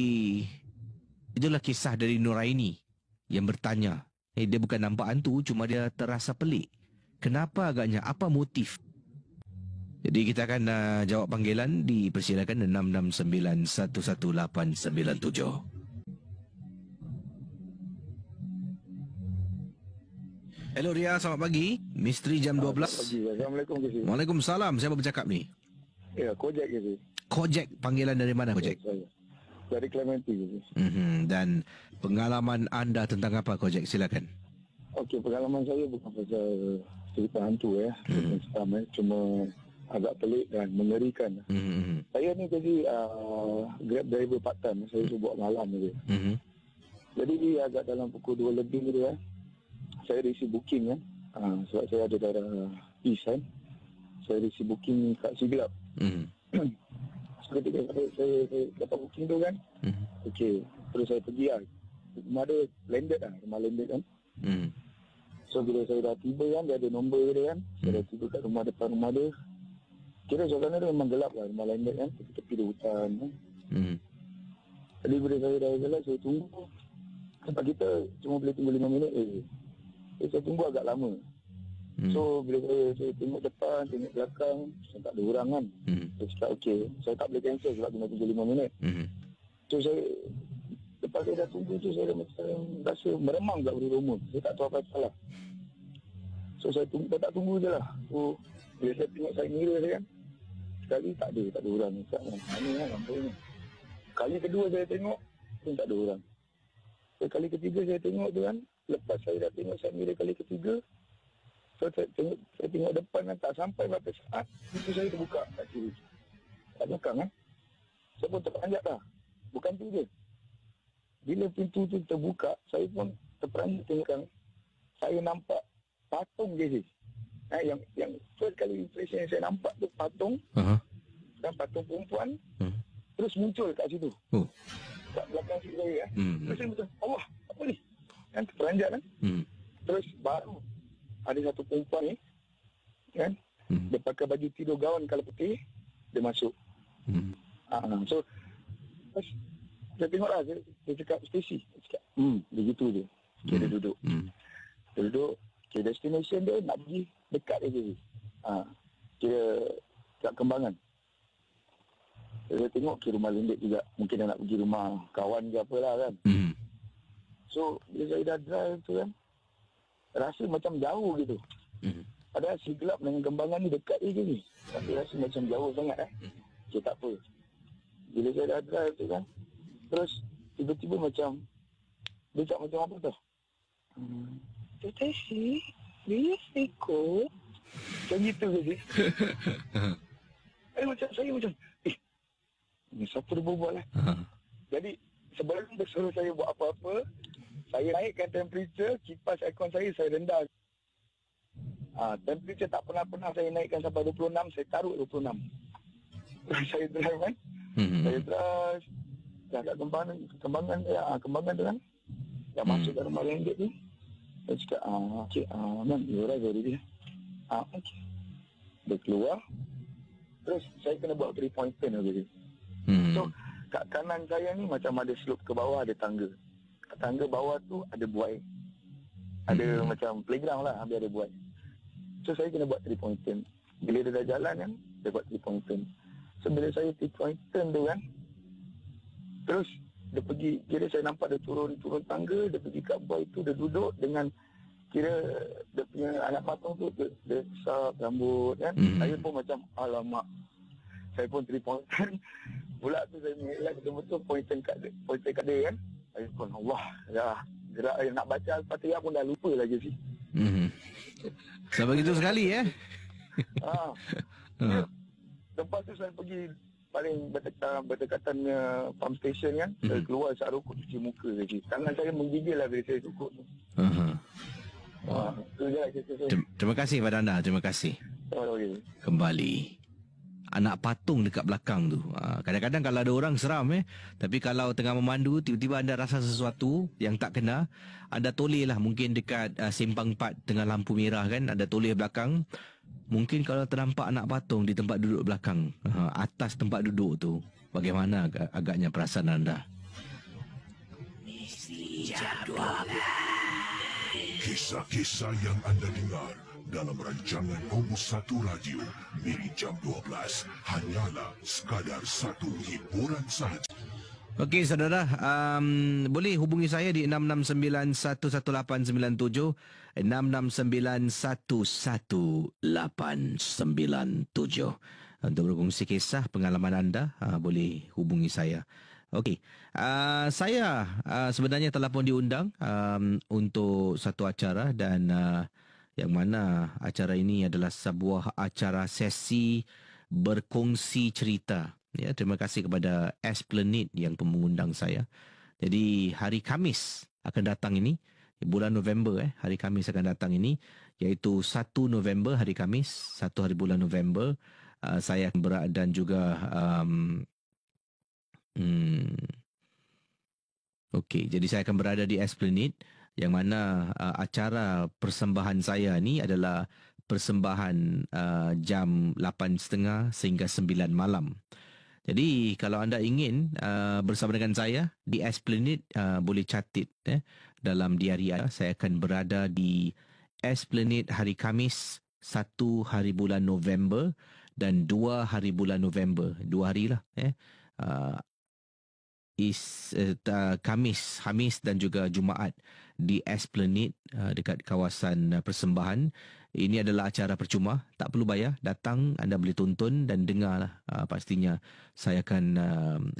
itulah kisah dari Nuraini yang bertanya. Dia bukan nampak hantu, cuma dia terasa pelik. Kenapa agaknya? Apa motif? Jadi kita akan jawab panggilan, dipersilakan 669-11897. Hello Ria, selamat pagi. Misteri jam 12. Pagi. Assalamualaikum, Kisi. Waalaikumsalam. Siapa bercakap ni? Ya, Kojek, Kisi. Kojek, panggilan dari mana Kojek? Dari Clementi, Kisi. Dan pengalaman anda tentang apa Kojek? Silakan. Okey, pengalaman saya bukan pasal cerita hantu Bukan seram Cuma agak pelik dan mengerikan. Saya ni jadi Grab driver part time. Saya buat malam je. Jadi agak dalam pukul 2 lebih tu saya receive booking kan. Sebab saya ada daerah East kan. Saya receive booking kat Siglap. So ketika saya dapat booking tu kan. Okey, terus saya pergi lah. Rumah dia landed lah, rumah landed kan. So bila saya dah tiba kan, dia ada nombor dia kan. Saya dah tiba kat rumah, depan rumah dia. Kira suasana dia memang gelap lah, rumah landed kan. Tepi dia hutan kan. Jadi bila saya dah gelap, saya tunggu. Sebab kita cuma boleh tunggu 5 minit saya tunggu agak lama. So bila saya tengok depan, tengok belakang, saya tak ada orang kan. Saya cakap okey, saya tak boleh cancel sebab kena tunggu 5 minit. So saya, lepas saya dah tunggu tu, saya dah macam rasa meremang kat rumah. Saya tak tahu apa salah. So saya tak tunggu je lah. So bila saya tengok side mirror saya kan, sekali tak ada orang. Mana kan nampaknya. Kali kedua saya tengok pun tak ada orang. So kali ketiga saya tengok tu kan, lepas saya dah tengok side mirror kali ketiga, so saya tengok depan kan, tak sampai berapa saat pintu saya terbuka kat kiri. Kat belakang kan. Saya pun terperanjat dah. Bukan tu je. Bila pintu tu terbuka, saya pun terperanjat tengok kan. Saya nampak patung je. Yang first kali impression yang saya nampak tu patung. Dan patung perempuan. Terus muncul kat situ. Kat belakang situ saya Terus saya macam, Allah, apa ni? Kan terperanjat kan. Terus baru ada satu perempuan ni kan, dia pakai baju tidur gaun kalau putih, dia masuk. So pas saya tengok lah, dia cakap Stacy, dia cakap dia gitu je. Dia duduk. Dia duduk, destination dia nak pergi dekat je. Kira kat Kembangan. Saya tengok rumah landed juga. Mungkin dia nak pergi rumah kawan ke apalah kan. So bila saya dah drive tu kan, rasa macam jauh gitu. Padahal Siglap dengan Kembangan ni dekat je ni. Tapi rasa macam jauh sangat Okay, tak apa. Bila saya dah drive tu kan, terus tiba-tiba macam dia cakap macam apa tau. Stacy, do you speak code? Macam gitu je. Saya macam ni siapa dia berbual lah. Jadi sebelum dia suruh saya buat apa-apa, saya naikkan temperature, kipas aircon saya rendah. Temperature tak pernah saya naikkan sampai 26, saya taruh 26. Saya drive kan. Saya drive dah kat Kembangan tu kan. Dah masuk ke rumah landed tu. Saya cakap, okay, man, you arrive already. Okay. Dia keluar. Terus saya kena buat 3 point turn lagi. So, kat kanan saya ni macam ada slope ke bawah, ada tangga. Kat tangga bawah tu ada buai. Ada macam playground lah, habis ada buai. So, saya kena buat 3 point turn. Bila dia dah jalan kan, dia buat 3 point turn. So, bila saya 3 point turn tu kan, terus dia pergi, kira saya nampak dia turun tangga, dia pergi kat buai tu, dia duduk dengan, kira dia punya anak patung tu, dia besar rambut kan. Saya pun macam, alamak. Saya pun 3 point turn. Pula tu saya mengelak betul-betul point turn kat dia kan. Saya pun, Allah, dah gerak nak baca Al-Fatihah pun dah lupa lagi sih. Sampai gitu sekali Lepas tu saya pergi paling berdekatan pump station kan. Saya keluar isap rokok, cuci muka lagi. Tangan saya menggigil lah bila saya rokok tu. Terima kasih pada anda. Terima kasih. Kembali. Anak patung dekat belakang tu. Kadang-kadang kalau ada orang seram tapi kalau tengah memandu tiba-tiba anda rasa sesuatu yang tak kena, anda toleh lah mungkin dekat simpang 4 tengah lampu merah kan, ada toleh belakang. Mungkin kalau ternampak anak patung di tempat duduk belakang, atas tempat duduk tu, bagaimana agaknya perasaan anda? Kisah-kisah yang anda dengar dalam rancangan Nombor 1 Radio Miri jam 12 hanyalah sekadar satu hiburan sahaja. Okey saudara, boleh hubungi saya di 66911897, 66911897 untuk berkongsi kisah pengalaman anda. Boleh hubungi saya. Okey, saya sebenarnya telah pun diundang untuk satu acara dan yang mana acara ini adalah sebuah acara sesi berkongsi cerita. Ya, terima kasih kepada Esplanade yang mengundang saya. Jadi hari Khamis akan datang ini, bulan November hari Khamis akan datang ini, iaitu 1 November hari Khamis, 1 hari bulan November. Saya akan berada dan juga okey, jadi saya akan berada di Esplanade yang mana acara persembahan saya ni adalah persembahan jam 8.30 sehingga 9 malam. Jadi kalau anda ingin bersama dengan saya di Esplanade, boleh catat dalam diari anda. Saya akan berada di Esplanade hari Khamis 1 hari bulan November dan 2 hari bulan November. 2 hari lah. Khamis dan juga Jumaat di Esplanade dekat kawasan persembahan. Ini adalah acara percuma, tak perlu bayar. Datang, anda boleh tonton dan dengarlah. Pastinya saya akan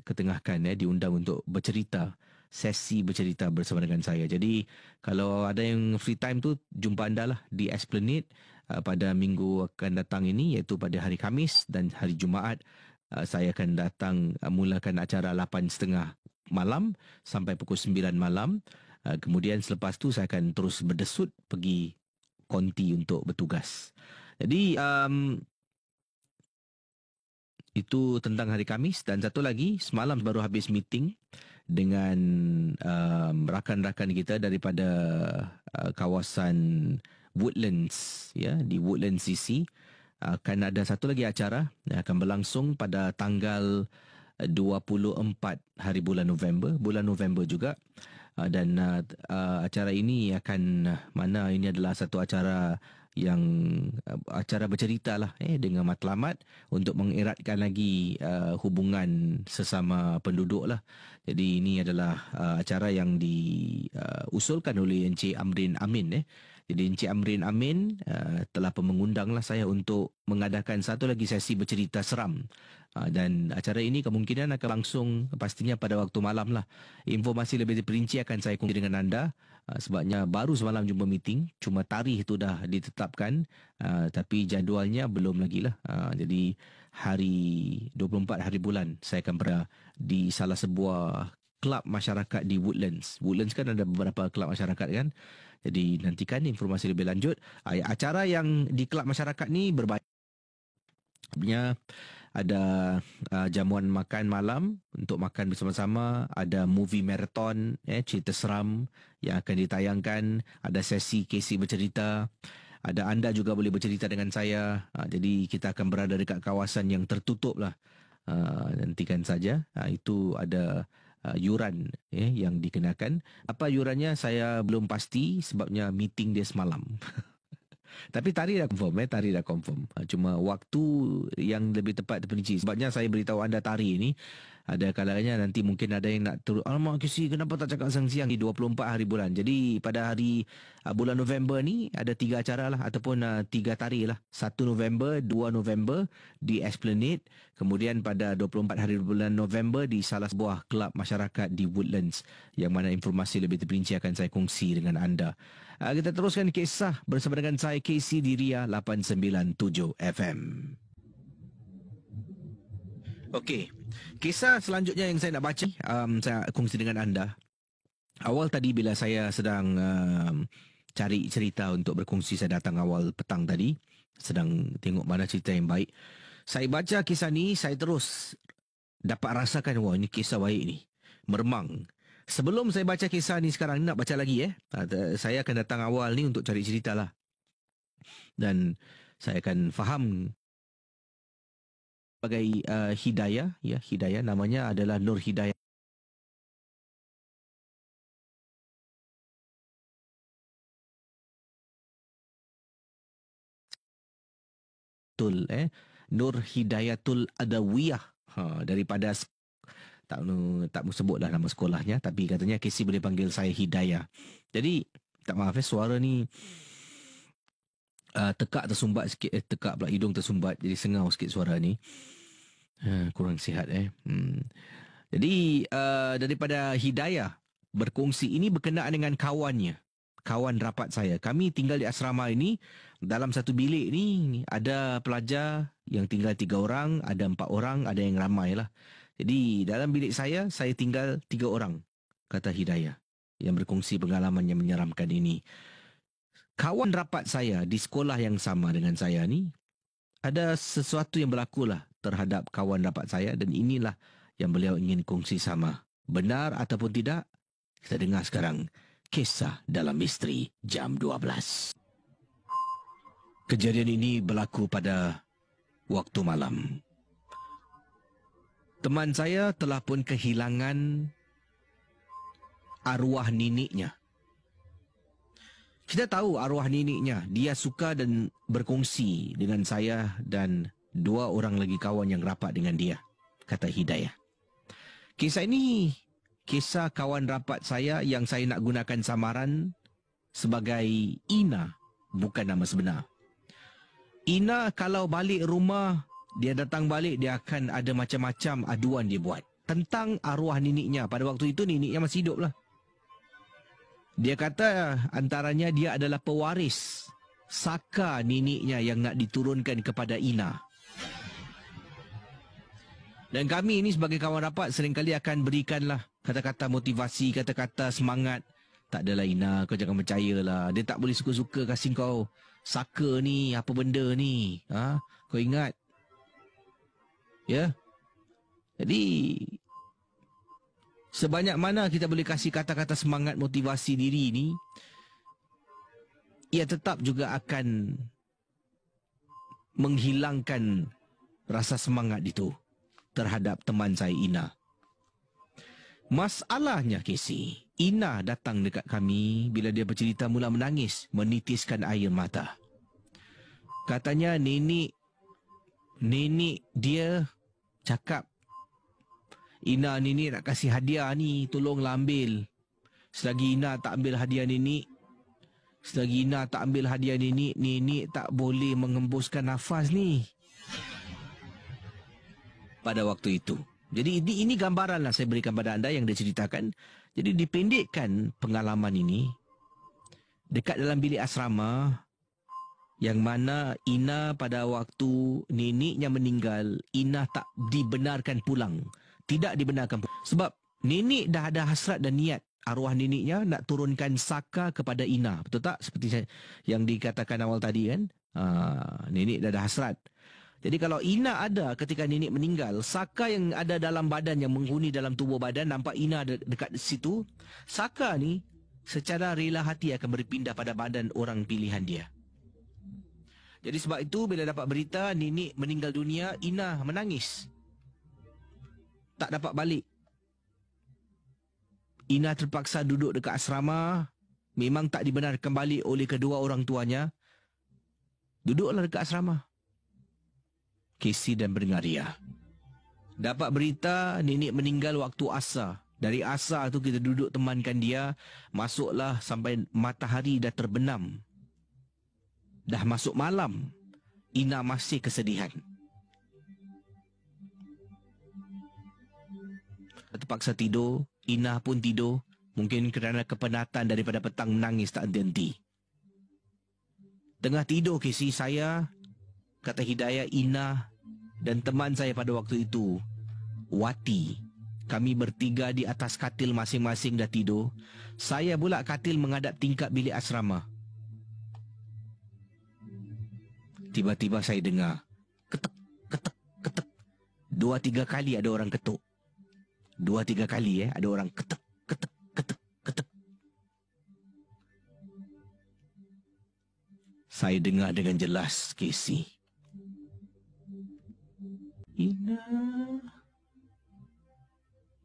ketengahkan diundang untuk bercerita, sesi bercerita bersama dengan saya. Jadi kalau ada yang free time tu, jumpa anda lah di Esplanade pada minggu akan datang ini, iaitu pada hari Khamis dan hari Jumaat. Saya akan datang mulakan acara 8.30 malam sampai pukul 9 malam. Kemudian selepas tu saya akan terus berdesut pergi konti untuk bertugas. Jadi itu tentang hari Khamis. Dan satu lagi, semalam baru habis meeting dengan rakan-rakan kita daripada kawasan Woodlands, di Woodlands CC. Akan ada satu lagi acara yang akan berlangsung pada tanggal 24 hari bulan November juga. Dan acara ini ini adalah satu acara yang acara bercerita lah dengan matlamat untuk mengeratkan lagi hubungan sesama penduduk lah. Jadi ini adalah acara yang diusulkan oleh Encik Amrin Amin. Jadi Encik Amrin Amin telah mengundanglah saya untuk mengadakan satu lagi sesi bercerita seram. Dan acara ini kemungkinan akan langsung pastinya pada waktu malam lah. Informasi lebih perinci akan saya kongsi dengan anda. Sebabnya baru semalam jumpa meeting. Cuma tarikh itu dah ditetapkan. Tapi jadualnya belum lagi lah. Jadi hari 24 hari bulan saya akan berada di salah sebuah kelab masyarakat di Woodlands. Woodlands kan ada beberapa kelab masyarakat kan. Jadi nantikan informasi lebih lanjut. Acara yang di kelab masyarakat ni berbanyak. Sebenarnya ada jamuan makan malam untuk makan bersama-sama. Ada movie marathon, cerita seram yang akan ditayangkan. Ada sesi KC bercerita. Ada anda juga boleh bercerita dengan saya. Jadi kita akan berada dekat kawasan yang tertutup lah. Nantikan saja. Itu ada yuran yang dikenakan. Apa yurannya saya belum pasti sebabnya meeting dia semalam. Tapi tarikh dah confirm. Cuma waktu yang lebih tepat terperinci. Sebabnya saya beritahu anda tarikh ni, ada kalanya nanti mungkin ada yang nak turun, alamak KC, kenapa tak cakap siang-siang di 24 hari bulan. Jadi pada hari bulan November ni ada 3 acara lah, ataupun 3 tarikh lah. 1 November, 2 November di Esplanade. Kemudian pada 24 hari bulan November di salah sebuah kelab masyarakat di Woodlands. Yang mana informasi lebih terperinci akan saya kongsi dengan anda. Kita teruskan kisah bersama dengan saya KC di Ria 897 FM. Okey, kisah selanjutnya yang saya nak baca, saya kongsi dengan anda. Awal tadi bila saya sedang cari cerita untuk berkongsi, saya datang awal petang tadi, sedang tengok mana cerita yang baik. Saya baca kisah ni, saya terus dapat rasakan, wah ini kisah baik ni, meremang. Sebelum saya baca kisah ni sekarang, nak baca lagi saya akan datang awal ni untuk cari cerita lah. Dan saya akan faham sebagai Hidayah, Hidayah namanya adalah Nur Hidayah. Nur Hidayatul Adawiyah, daripada tak mau sebutlah nama sekolahnya, tapi katanya KC boleh panggil saya Hidayah. Jadi tak maaf suara ni tekak tersumbat sikit, tekak pula hidung tersumbat, jadi sengau sikit suara ni. Kurang sihat Jadi daripada Hidayah berkongsi, ini berkenaan dengan kawannya. kawan rapat saya. Kami tinggal di asrama ini. Dalam satu bilik ni ada pelajar yang tinggal 3 orang, ada 4 orang, ada yang ramai lah. Jadi dalam bilik saya tinggal 3 orang, kata Hidayah, yang berkongsi pengalaman yang menyeramkan ini. Kawan rapat saya di sekolah yang sama dengan saya ni, ada sesuatu yang berlaku lah terhadap kawan rapat saya dan inilah yang beliau ingin kongsi sama. Benar ataupun tidak, kita dengar sekarang kisah dalam misteri jam 12. Kejadian ini berlaku pada waktu malam. Teman saya telah pun kehilangan arwah neniknya. Kita tahu arwah neniknya. Dia suka dan berkongsi dengan saya dan 2 orang lagi kawan yang rapat dengan dia, kata Hidayah. Kisah ini kisah kawan rapat saya yang saya nak gunakan samaran sebagai Ina, bukan nama sebenar. Ina kalau balik rumah, dia datang balik, dia akan ada macam-macam aduan dia buat tentang arwah neniknya. Pada waktu itu neniknya masih hidup lah. Dia kata antaranya dia adalah pewaris saka neniknya yang nak diturunkan kepada Ina. Dan kami ini sebagai kawan rapat seringkali akan berikanlah kata-kata motivasi, kata-kata semangat. Tak adalah Ina, kau jangan percayalah. Dia tak boleh suka-suka kasih kau saka ni, apa benda ni. Kau ingat. Ya. Jadi sebanyak mana kita boleh kasih kata-kata semangat motivasi diri ni, ia tetap juga akan menghilangkan rasa semangat itu terhadap teman saya Ina. Masalahnya Casey, Ina datang dekat kami bila dia bercerita mula menangis, menitiskan air mata. Katanya nenek dia cakap, Ina, nenek nak kasih hadiah ni, tolonglah ambil. Selagi Ina tak ambil hadiah nenek, nenek tak boleh mengembuskan nafas ni. Pada waktu itu. Jadi ini gambaran lah saya berikan pada anda yang dia ceritakan. Jadi dipendekkan pengalaman ini dekat dalam bilik asrama yang mana Ina pada waktu neneknya meninggal, Ina tak dibenarkan pulang. Tidak dibenarkan pulang. Sebab nenek dah ada hasrat dan niat arwah neneknya nak turunkan saka kepada Ina. Betul tak? Seperti yang dikatakan awal tadi kan. Nenek dah ada hasrat. Jadi kalau Ina ada ketika nenek meninggal, saka yang ada dalam badan, yang menghuni dalam tubuh badan, nampak Ina dekat situ, saka ni secara rela hati akan berpindah pada badan orang pilihan dia. Jadi sebab itu bila dapat berita nenek meninggal dunia, Ina menangis. Tak dapat balik. Ina terpaksa duduk dekat asrama, memang tak dibenarkan balik oleh kedua orang tuanya. Duduklah dekat asrama. Casey dan Berengaria. Dapat berita nenek meninggal waktu asar. Dari asar tu kita duduk temankan dia. Masuklah sampai matahari dah terbenam. Dah masuk malam. Ina masih kesedihan. Terpaksa tidur. Ina pun tidur. Mungkin kerana kepenatan daripada petang menangis tak henti-henti. Tengah tidur Casey, saya, kata Hidayah, Ina dan teman saya pada waktu itu, Wati. Kami bertiga di atas katil masing-masing dah tidur. Saya pula katil menghadap tingkap bilik asrama. Tiba-tiba saya dengar ketek, ketek, ketek. 2-3 kali ada orang ketuk. 2-3 kali ada orang ketek, ketek, ketek, ketek. Saya dengar dengan jelas, Casey. Ina,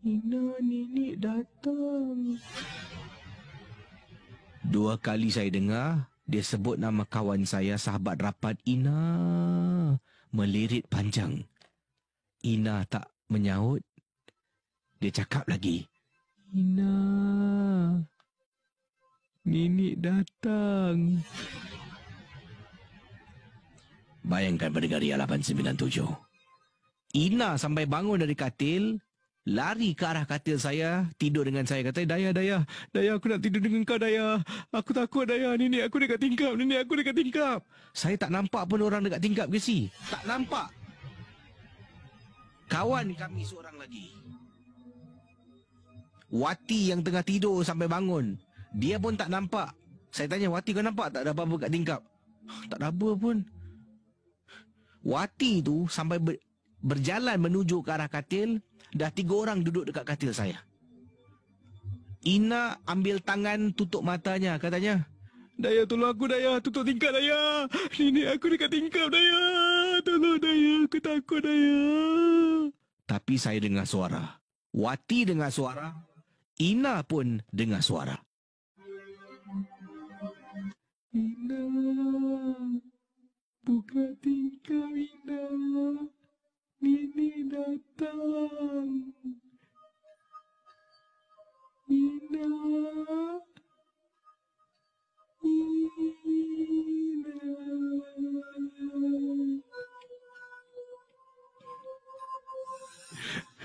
nenek datang. 2 kali saya dengar dia sebut nama kawan saya, sahabat rapat Ina. Melirit panjang. Ina tak menyaut. Dia cakap lagi, Ina, nenek datang. Bayangkan Berengaria 897. Ina sampai bangun dari katil, lari ke arah katil saya, tidur dengan saya. Kata, Daya, aku nak tidur dengan kau, Daya. Aku takut, Daya. Nenek aku dekat tingkap. Saya tak nampak pun orang dekat tingkap ke si. Tak nampak. Kawan kami seorang lagi, Wati, yang tengah tidur sampai bangun, dia pun tak nampak. Saya tanya, Wati, kau nampak tak ada apa-apa kat tingkap? Tak ada apa pun. Wati tu sampai berjalan menuju ke arah katil. Dah 3 orang duduk dekat katil saya. Ina ambil tangan, tutup matanya. Katanya, Daya, tolong aku, Daya. Tutup tingkap, Daya. Nenek aku dekat tingkap, Daya. Tolong, Daya. Aku takut, Daya. Tapi saya dengar suara. Wati dengar suara. Ina pun dengar suara. Ina, buka tingkap, Ina. Nenek datang. Ina.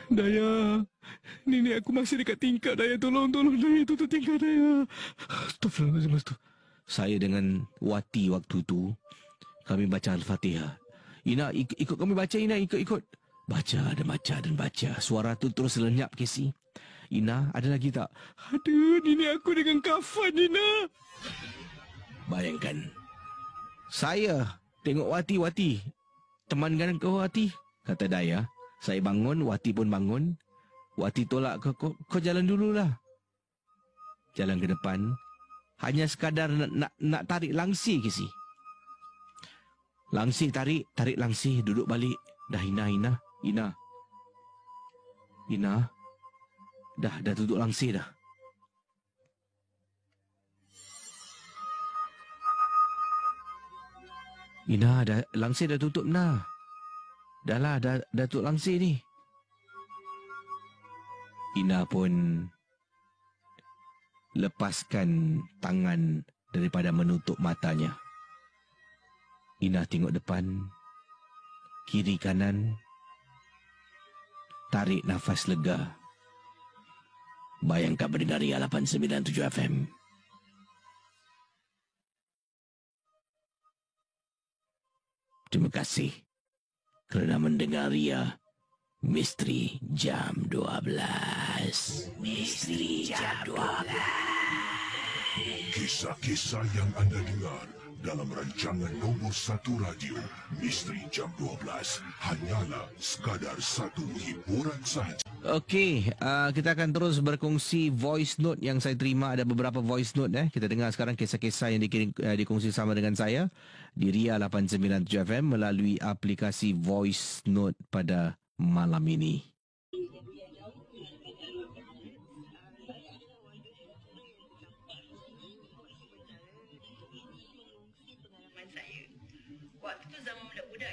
Daya, nenek aku masih dekat tingkap, Daya. Tolong, Daya. Tutup tingkap, Daya. Astagfirullahaladzim. Saya dengan Wati waktu tu, kami baca Al-Fatihah. Ina, ikut kami baca, Ina. Ikut. Baca dan baca. Suara tu terus lenyap, Casey. Ina, ada lagi tak? Ada, nenek aku dengan kafan, Ina. Bayangkan. Saya tengok Wati. Temankan kau, Wati. Kata Daya. Saya bangun, Wati pun bangun. Wati tolak, kau jalan dululah. Jalan ke depan. Hanya sekadar nak tarik langsir, Casey. Langsir, tarik langsir, duduk balik. Dah, Ina. Dah tutup langsir dah. Ina, langsir dah tutup, nah. Dah tutup langsir ni. Ina pun lepaskan tangan daripada menutup matanya. Ina tengok depan, kiri kanan, tarik nafas lega. Bayangkan mendengar Ria 897 FM. Terima kasih kerana mendengar Ria Misteri Jam 12. Misteri Jam 12. Kisah-kisah yang anda dengar dalam rancangan nombor 1 radio Misteri Jam 12 hanyalah sekadar satu hiburan sahaja. Okey, kita akan terus berkongsi voice note yang saya terima. Ada beberapa voice note. Kita dengar sekarang kisah-kisah yang dikongsi sama dengan saya di Ria 897 FM melalui aplikasi voice note pada malam ini.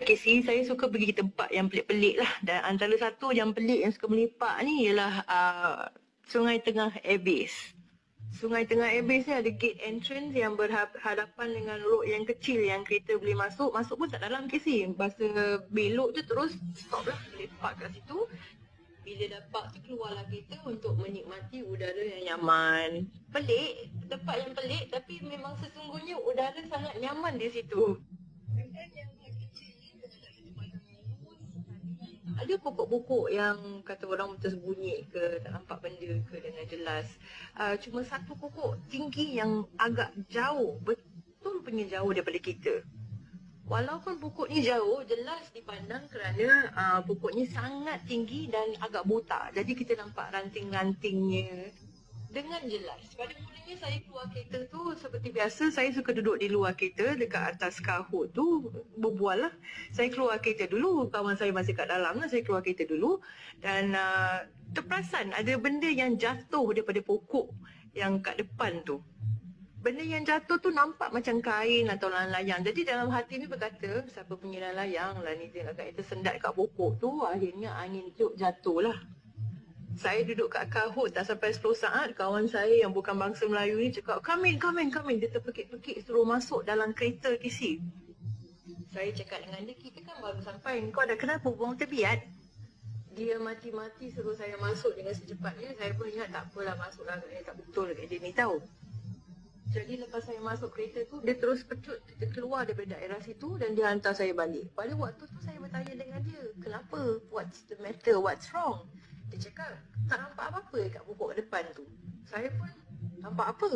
Casey, saya suka pergi ke tempat yang pelik-pelik lah. Dan antara satu yang pelik yang suka melipat ni ialah Sungai Tengah Airbase. Sungai Tengah Airbase ni ada gate entrance yang berhadapan dengan road yang kecil yang kereta boleh masuk. Masuk pun tak dalam, Casey. Masa belok tu terus stop lah, lepak kat situ. Bila dapat tu keluarlah kereta untuk menikmati udara yang nyaman. Pelik, tempat yang pelik tapi memang sesungguhnya udara sangat nyaman di situ. Ada pokok-pokok yang kata orang tersembunyi ke, tak nampak benda ke dengan jelas. Cuma satu pokok tinggi yang agak jauh, betul punya jauh daripada kita. Walaupun pokok ni jauh, jelas dipandang kerana pokoknya sangat tinggi dan agak botak. Jadi kita nampak ranting-rantingnya dengan jelas. Pada mulanya saya keluar kereta tu seperti biasa, saya suka duduk di luar kereta dekat atas kahut tu berbual lah. Saya keluar kereta dulu, kawan saya masih kat dalam lah, saya keluar kereta dulu dan terperasan ada benda yang jatuh daripada pokok yang kat depan tu. Benda yang jatuh tu nampak macam kain atau layang. Jadi dalam hati ni berkata, siapa punya layang lah ni, dia agak tersendat kat pokok tu, akhirnya angin tiup jatuh lah. Saya duduk kat kahut tak sampai 10 saat, kawan saya yang bukan bangsa Melayu ni cakap, come in. Dia terpekik-pekik suruh masuk dalam kereta KC. Saya cakap dengan dia, kita kan baru sampai, kau dah kenapa buang tebiat? Dia mati-mati suruh saya masuk dengan secepatnya. Saya pun ingat tak apalah, masuklah, agaknya tak betul kat dia ni tahu. Jadi lepas saya masuk kereta tu, dia terus pecut, dia keluar daripada daerah situ dan dia hantar saya balik. Pada waktu tu saya bertanya dengan dia, kenapa? What's the matter? What's wrong? Dia cakap, tak nampak apa-apa kat pokok depan tu. Saya pun, nampak apa?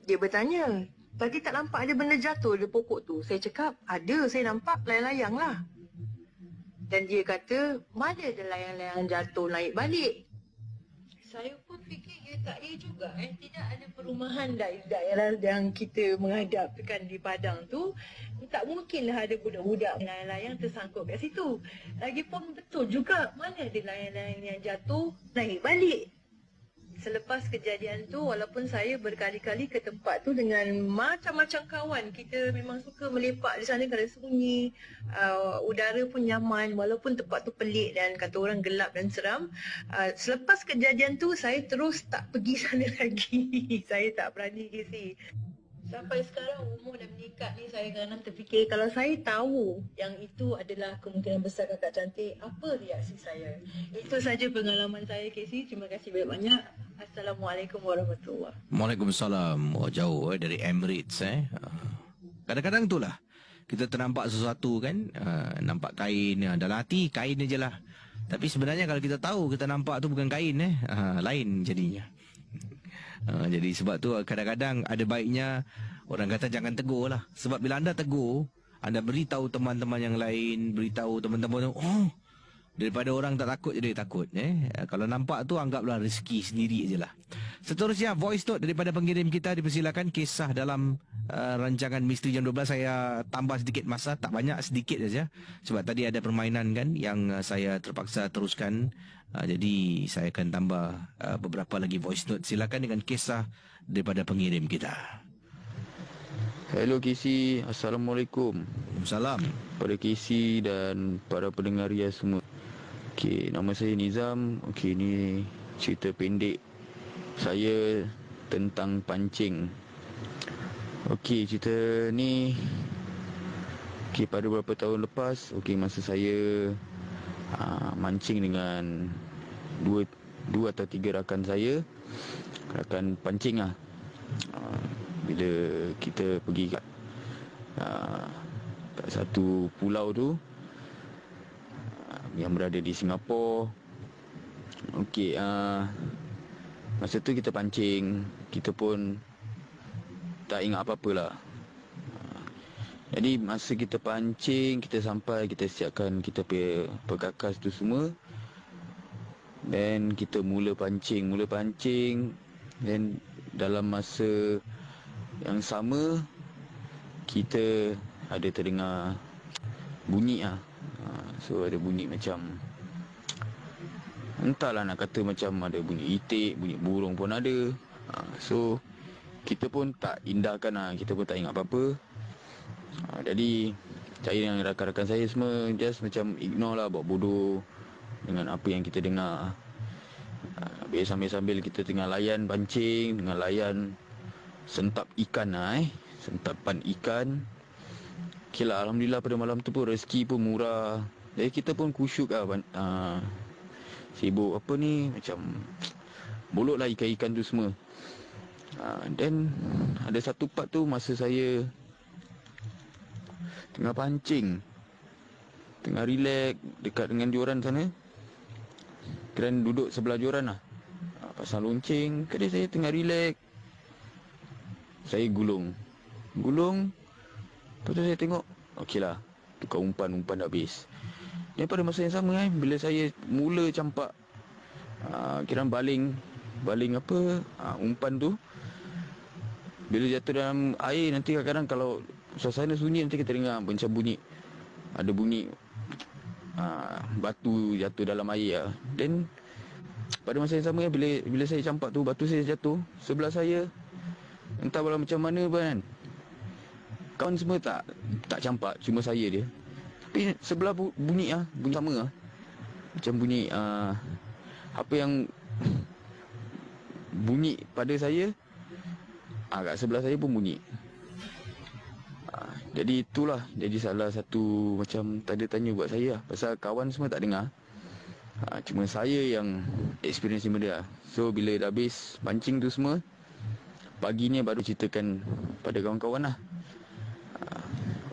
Dia bertanya, tadi tak nampak ada benda jatuh di pokok tu? Saya cakap, ada, saya nampak layang-layang lah. Dan dia kata, mana ada layang-layang jatuh naik balik? Saya pun fikir tak ya juga tidak ada perumahan daerah yang kita menghadapkan di Padang tu, tak mungkinlah ada budak-budak layang-layang tersangkut kat situ. Lagipun betul juga, mana ada layang-layang yang jatuh naik balik. Selepas kejadian tu, walaupun saya berkali-kali ke tempat tu dengan macam-macam kawan, kita memang suka melepak di sana kerana sunyi, udara pun nyaman walaupun tempat tu pelik dan kata orang gelap dan seram. Selepas kejadian tu, saya terus tak pergi sana lagi. Saya tak berani isi. Sampai sekarang umur dah meningkat ni, saya kadang terfikir kalau saya tahu yang itu adalah kemungkinan besar kakak cantik, apa reaksi saya? Itu saja pengalaman saya, Casey. Terima kasih banyak-banyak. Assalamualaikum warahmatullahi wabarakatuh. Waalaikumsalam. Oh, jauh dari Emirates Kadang-kadang itulah kita ternampak sesuatu kan, nampak kain, dalam hati kain je lah. Tapi sebenarnya kalau kita tahu kita nampak tu bukan kain lain jadinya. Jadi sebab tu kadang-kadang ada baiknya orang kata jangan tegur lah. Sebab bila anda tegur, anda beritahu teman-teman yang lain, beritahu teman-teman, oh, daripada orang tak takut jadi takut. Kalau nampak tu anggaplah rezeki sendiri je lah. Seterusnya voice note daripada pengirim kita, dipersilakan. Kisah dalam rancangan Misteri Jam 12 saya tambah sedikit masa, tak banyak, sedikit saja. Sebab tadi ada permainan kan yang saya terpaksa teruskan. Jadi saya akan tambah beberapa lagi voice note. Silakan dengan kisah daripada pengirim kita. Hello Casey, Assalamualaikum. Salam pada Casey dan para pendengar Ria semua. Okey, nama saya Nizam. Okey, ni cerita pendek saya tentang pancing. Okey, cerita ni pada beberapa tahun lepas, masa saya mancing dengan dua atau tiga rakan saya, rakan pancing lah. Bila kita pergi kat satu pulau tu yang berada di Singapura. Okey, masa tu kita pancing, kita pun tak ingat apa-apa lah. Jadi masa kita pancing, kita sampai, kita siapkan kita punya perkakas tu semua. Dan kita mula pancing. Dan dalam masa yang sama, kita ada terdengar bunyi lah. So ada bunyi macam, entahlah nak kata macam ada bunyi itik, bunyi burung pun ada. So kita pun tak indahkan lah, kita pun tak ingat apa-apa. Jadi saya dengan rakan-rakan saya semua just macam ignore lah, buat bodoh dengan apa yang kita dengar. Sambil-sambil kita tengah layan pancing, tengah layan sentap ikan sentapan ikan. Okay lah, Alhamdulillah pada malam tu pun rezeki pun murah. Jadi kita pun kusyuk lah, sibuk apa ni, macam bolok lah ikan-ikan tu semua. Dan ada satu part tu masa saya tengah pancing, tengah relax dekat dengan diorang sana. Keren duduk sebelah diorang lah, pasang lonceng. Kadang saya tengah relax, saya gulung. Lepas tu saya tengok, okey lah, tukar umpan dah habis. Dan pada masa yang sama bila saya mula campak kira baling umpan tu, bila jatuh dalam air, nanti kadang-kadang kalau suasana sunyi, nanti kita dengar macam bunyi, ada bunyi batu jatuh dalam air lah. Dan pada masa yang sama bila saya campak tu, batu saya jatuh sebelah saya. Entah macam mana pun kan, kawan semua tak campak, cuma saya dia. Tapi sebelah bunyi sama lah. Macam bunyi apa yang bunyi pada saya, kat sebelah saya pun bunyi. Jadi itulah jadi salah satu macam tanda tanya buat saya lah. Pasal kawan semua tak dengar, Cuma saya yang experience benda lah. So bila dah habis pancing tu semua, paginya baru ceritakan pada kawan-kawan lah.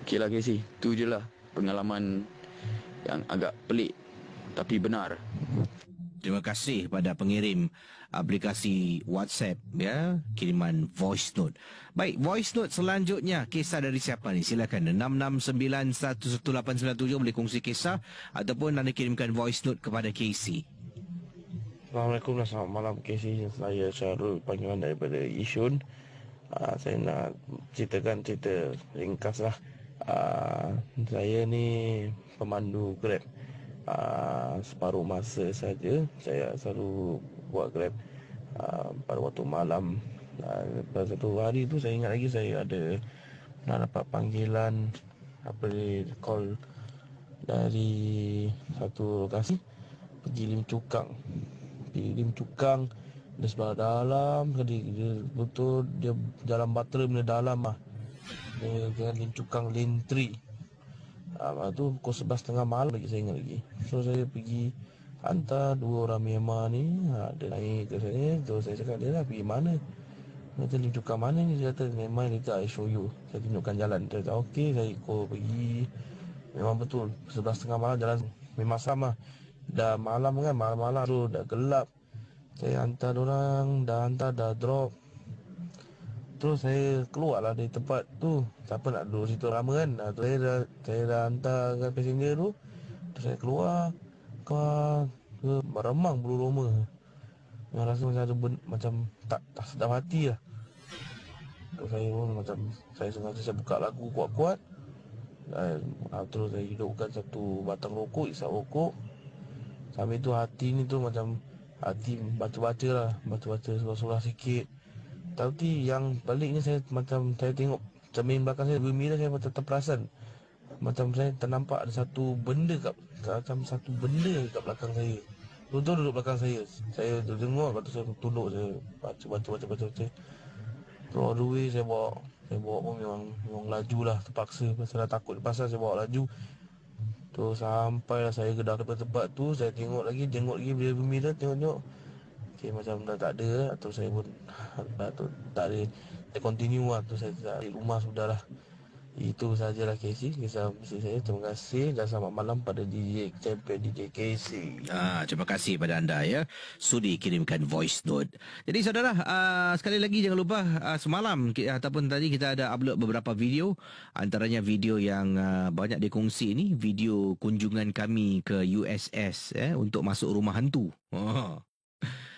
Okey lah Casey, tu je lah pengalaman yang agak pelik tapi benar. Terima kasih pada pengirim aplikasi WhatsApp, ya, kiriman voice note. Baik, voice note selanjutnya, kisah dari siapa ni? Silakan 66911897 boleh kongsi kisah ataupun anda kirimkan voice note kepada Casey. Assalamualaikum dan selamat malam Casey. Saya Syarul, panggilan daripada Yishun. Saya nak ceritakan cerita ringkas lah. Saya ni pemandu Grab. Separuh masa saja saya selalu buat Grab pada waktu malam. Pada satu hari tu saya ingat lagi saya ada pernah dapat panggilan call dari satu lokasi pergi Lim Cukang. Dia sebelah dalam dia betul dia jalan Batera benda dalam lah. Dia dengan Lim Cukang Lane 3. Lepas tu pukul 11.30 malam lagi saya ingat lagi. So saya pergi hantar dua orang Myanmar ni. Dia naik ke sana. So saya cakap, dia lah pergi mana? Dia kata, Lim Cukang mana ni? Dia kata, memang later I show you. Saya tunjukkan jalan. Saya kata, okey, saya ikut pergi. Memang betul 11.30 malam jalan memang sama. Dah malam kan, malam-malam tu dah gelap. Saya hantar orang, dah drop. Terus saya keluar lah dari tempat tu. Siapa nak duduk situ lama kan. Saya dah hantarkan passenger tu. Terus saya keluar meremang bulu roma. Yang rasa macam ada macam tak sedap hati lah. Terus saya pun macam saya sengaja saya buka lagu kuat-kuat. Dan terus saya hidupkan satu batang rokok, isap rokok. Sambil tu hati ni tu macam hati baca-baca lah. Baca-baca surah-surah sikit. Tapi yang baliknya saya tengok cermin belakang saya bermira, saya macam terperasan. Macam saya ternampak ada satu benda kat belakang saya. Betul duduk belakang saya. Saya tengok, lepas tu saya tunduk, saya baca. So all the way saya bawa pun memang laju lah, terpaksa. Pasal dah takut pasal saya bawa laju. Tu sampailah saya ke dalam tempat tu, saya tengok lagi bila bermira, tengok. Okay, macam dah tak ada. Atau saya pun tak ada. Saya continue lah. Tu saya di rumah sudah lah. Itu sajalah Casey, kisah misteri saya. Terima kasih dan selamat malam pada DJ champion DJ Casey. Terima kasih pada anda, ya, sudi kirimkan voice note. Jadi saudara, sekali lagi jangan lupa semalam ataupun tadi kita ada upload beberapa video. Antaranya video yang banyak dikongsi ni, video kunjungan kami ke USS untuk masuk rumah hantu.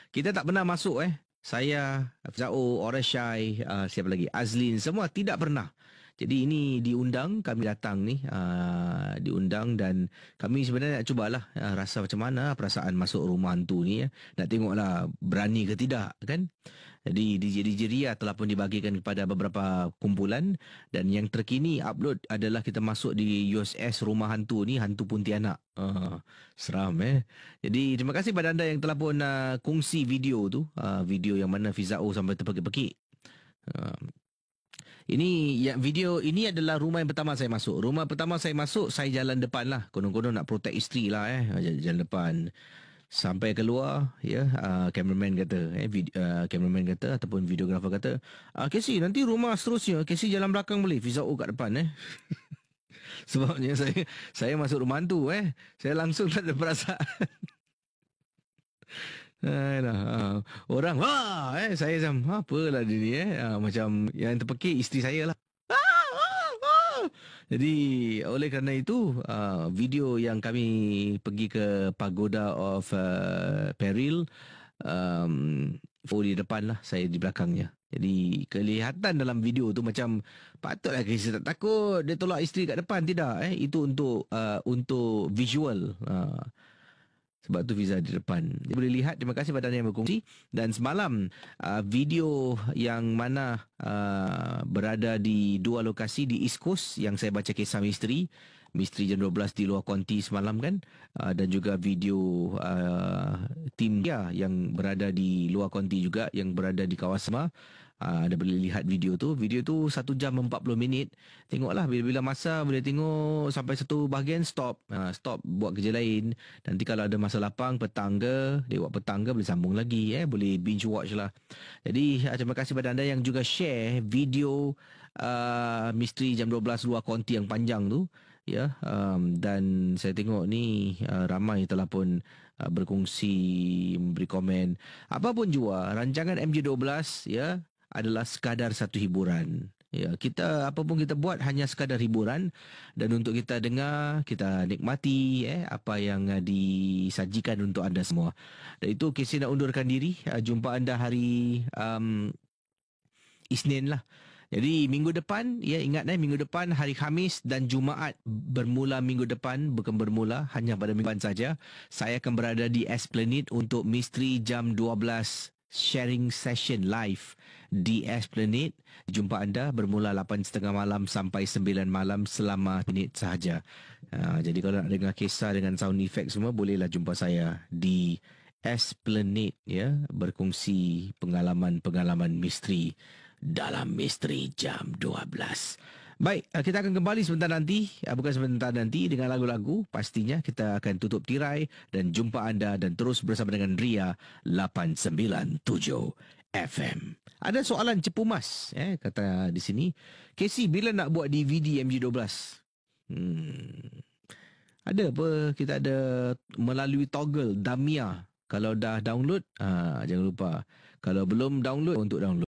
Kita tak pernah masuk. Saya, Zao, Orashai, siapa lagi, Azlin, semua tidak pernah. Jadi ini diundang, kami datang ni, diundang dan kami sebenarnya nak cubalah rasa macam mana perasaan masuk rumah hantu ni. Nak tengoklah berani ke tidak, kan? Jadi DJ Ria telah pun dibagikan kepada beberapa kumpulan dan yang terkini upload adalah kita masuk di USS rumah hantu ni, hantu Pontianak. Seram Jadi terima kasih pada anda yang telah pun kongsi video tu, video yang mana Fizao sampai terpekik-pekik. Video ini adalah rumah yang pertama saya masuk. Rumah pertama saya masuk, saya jalan depan lah. Konon-konon nak protect isteri lah jalan depan. Sampai keluar, cameraman kata ataupun videographer kata, Casey, nanti rumah seterusnya Casey jalan belakang boleh, Fizao kat depan Sebabnya saya masuk rumah hantu saya langsung tak ada perasaan. Orang saya macam apalah dia ni macam yang terpekik isteri saya lah. Jadi oleh kerana itu video yang kami pergi ke Pagoda of Peril, di depan lah, saya di belakangnya. Jadi kelihatan dalam video tu macam patutlah kita tak takut dia tolak isteri kat depan, tidak itu untuk visual. Sebab tu Fiza di depan. Dia boleh lihat. Terima kasih pada anda yang berkongsi. Dan semalam video yang mana berada di dua lokasi di East Coast yang saya baca kisah misteri jam 12 di luar konti semalam kan, dan juga video tim dia yang berada di luar konti juga, yang berada di kawasan Anda boleh lihat video tu. Video tu 1 jam 40 minit. Tengoklah bila-bila masa boleh tengok sampai satu bahagian stop. Stop buat kerja lain. Nanti kalau ada masa lapang petang ke, lewat petang ke boleh sambung lagi. Boleh binge watch lah. Jadi terima kasih kepada anda yang juga share video Misteri Jam 12 luar konti yang panjang tu. Ya, dan saya tengok ni ramai telah pun berkongsi, memberi komen. Apapun jua, rancangan MJ12 ya adalah sekadar satu hiburan. Ya, kita apa pun kita buat hanya sekadar hiburan dan untuk kita dengar, kita nikmati apa yang disajikan untuk anda semua. Dan itu KC nak undurkan diri. Jumpa anda hari Isnin lah. Jadi minggu depan, ya ingat minggu depan hari Khamis dan Jumaat bermula minggu depan, bukan bermula, hanya pada minggu depan saja. Saya akan berada di Esplanade untuk Misteri Jam 12 sharing session live di Esplanade. Jumpa anda bermula 8.30 malam sampai 9 malam selama minit sahaja. Jadi kalau nak dengar kisah dengan sound effect semua, bolehlah jumpa saya di Esplanade ya, berkongsi pengalaman-pengalaman misteri dalam Misteri Jam 12. Baik, kita akan kembali sebentar nanti, bukan sebentar nanti, dengan lagu-lagu. Pastinya kita akan tutup tirai dan jumpa anda dan terus bersama dengan Ria 897 FM. Ada soalan cepu mas, kata di sini. Casey, bila nak buat DVD MJ12? Ada apa? Kita ada melalui toggle Damia. Kalau dah download, jangan lupa. Kalau belum download, untuk download.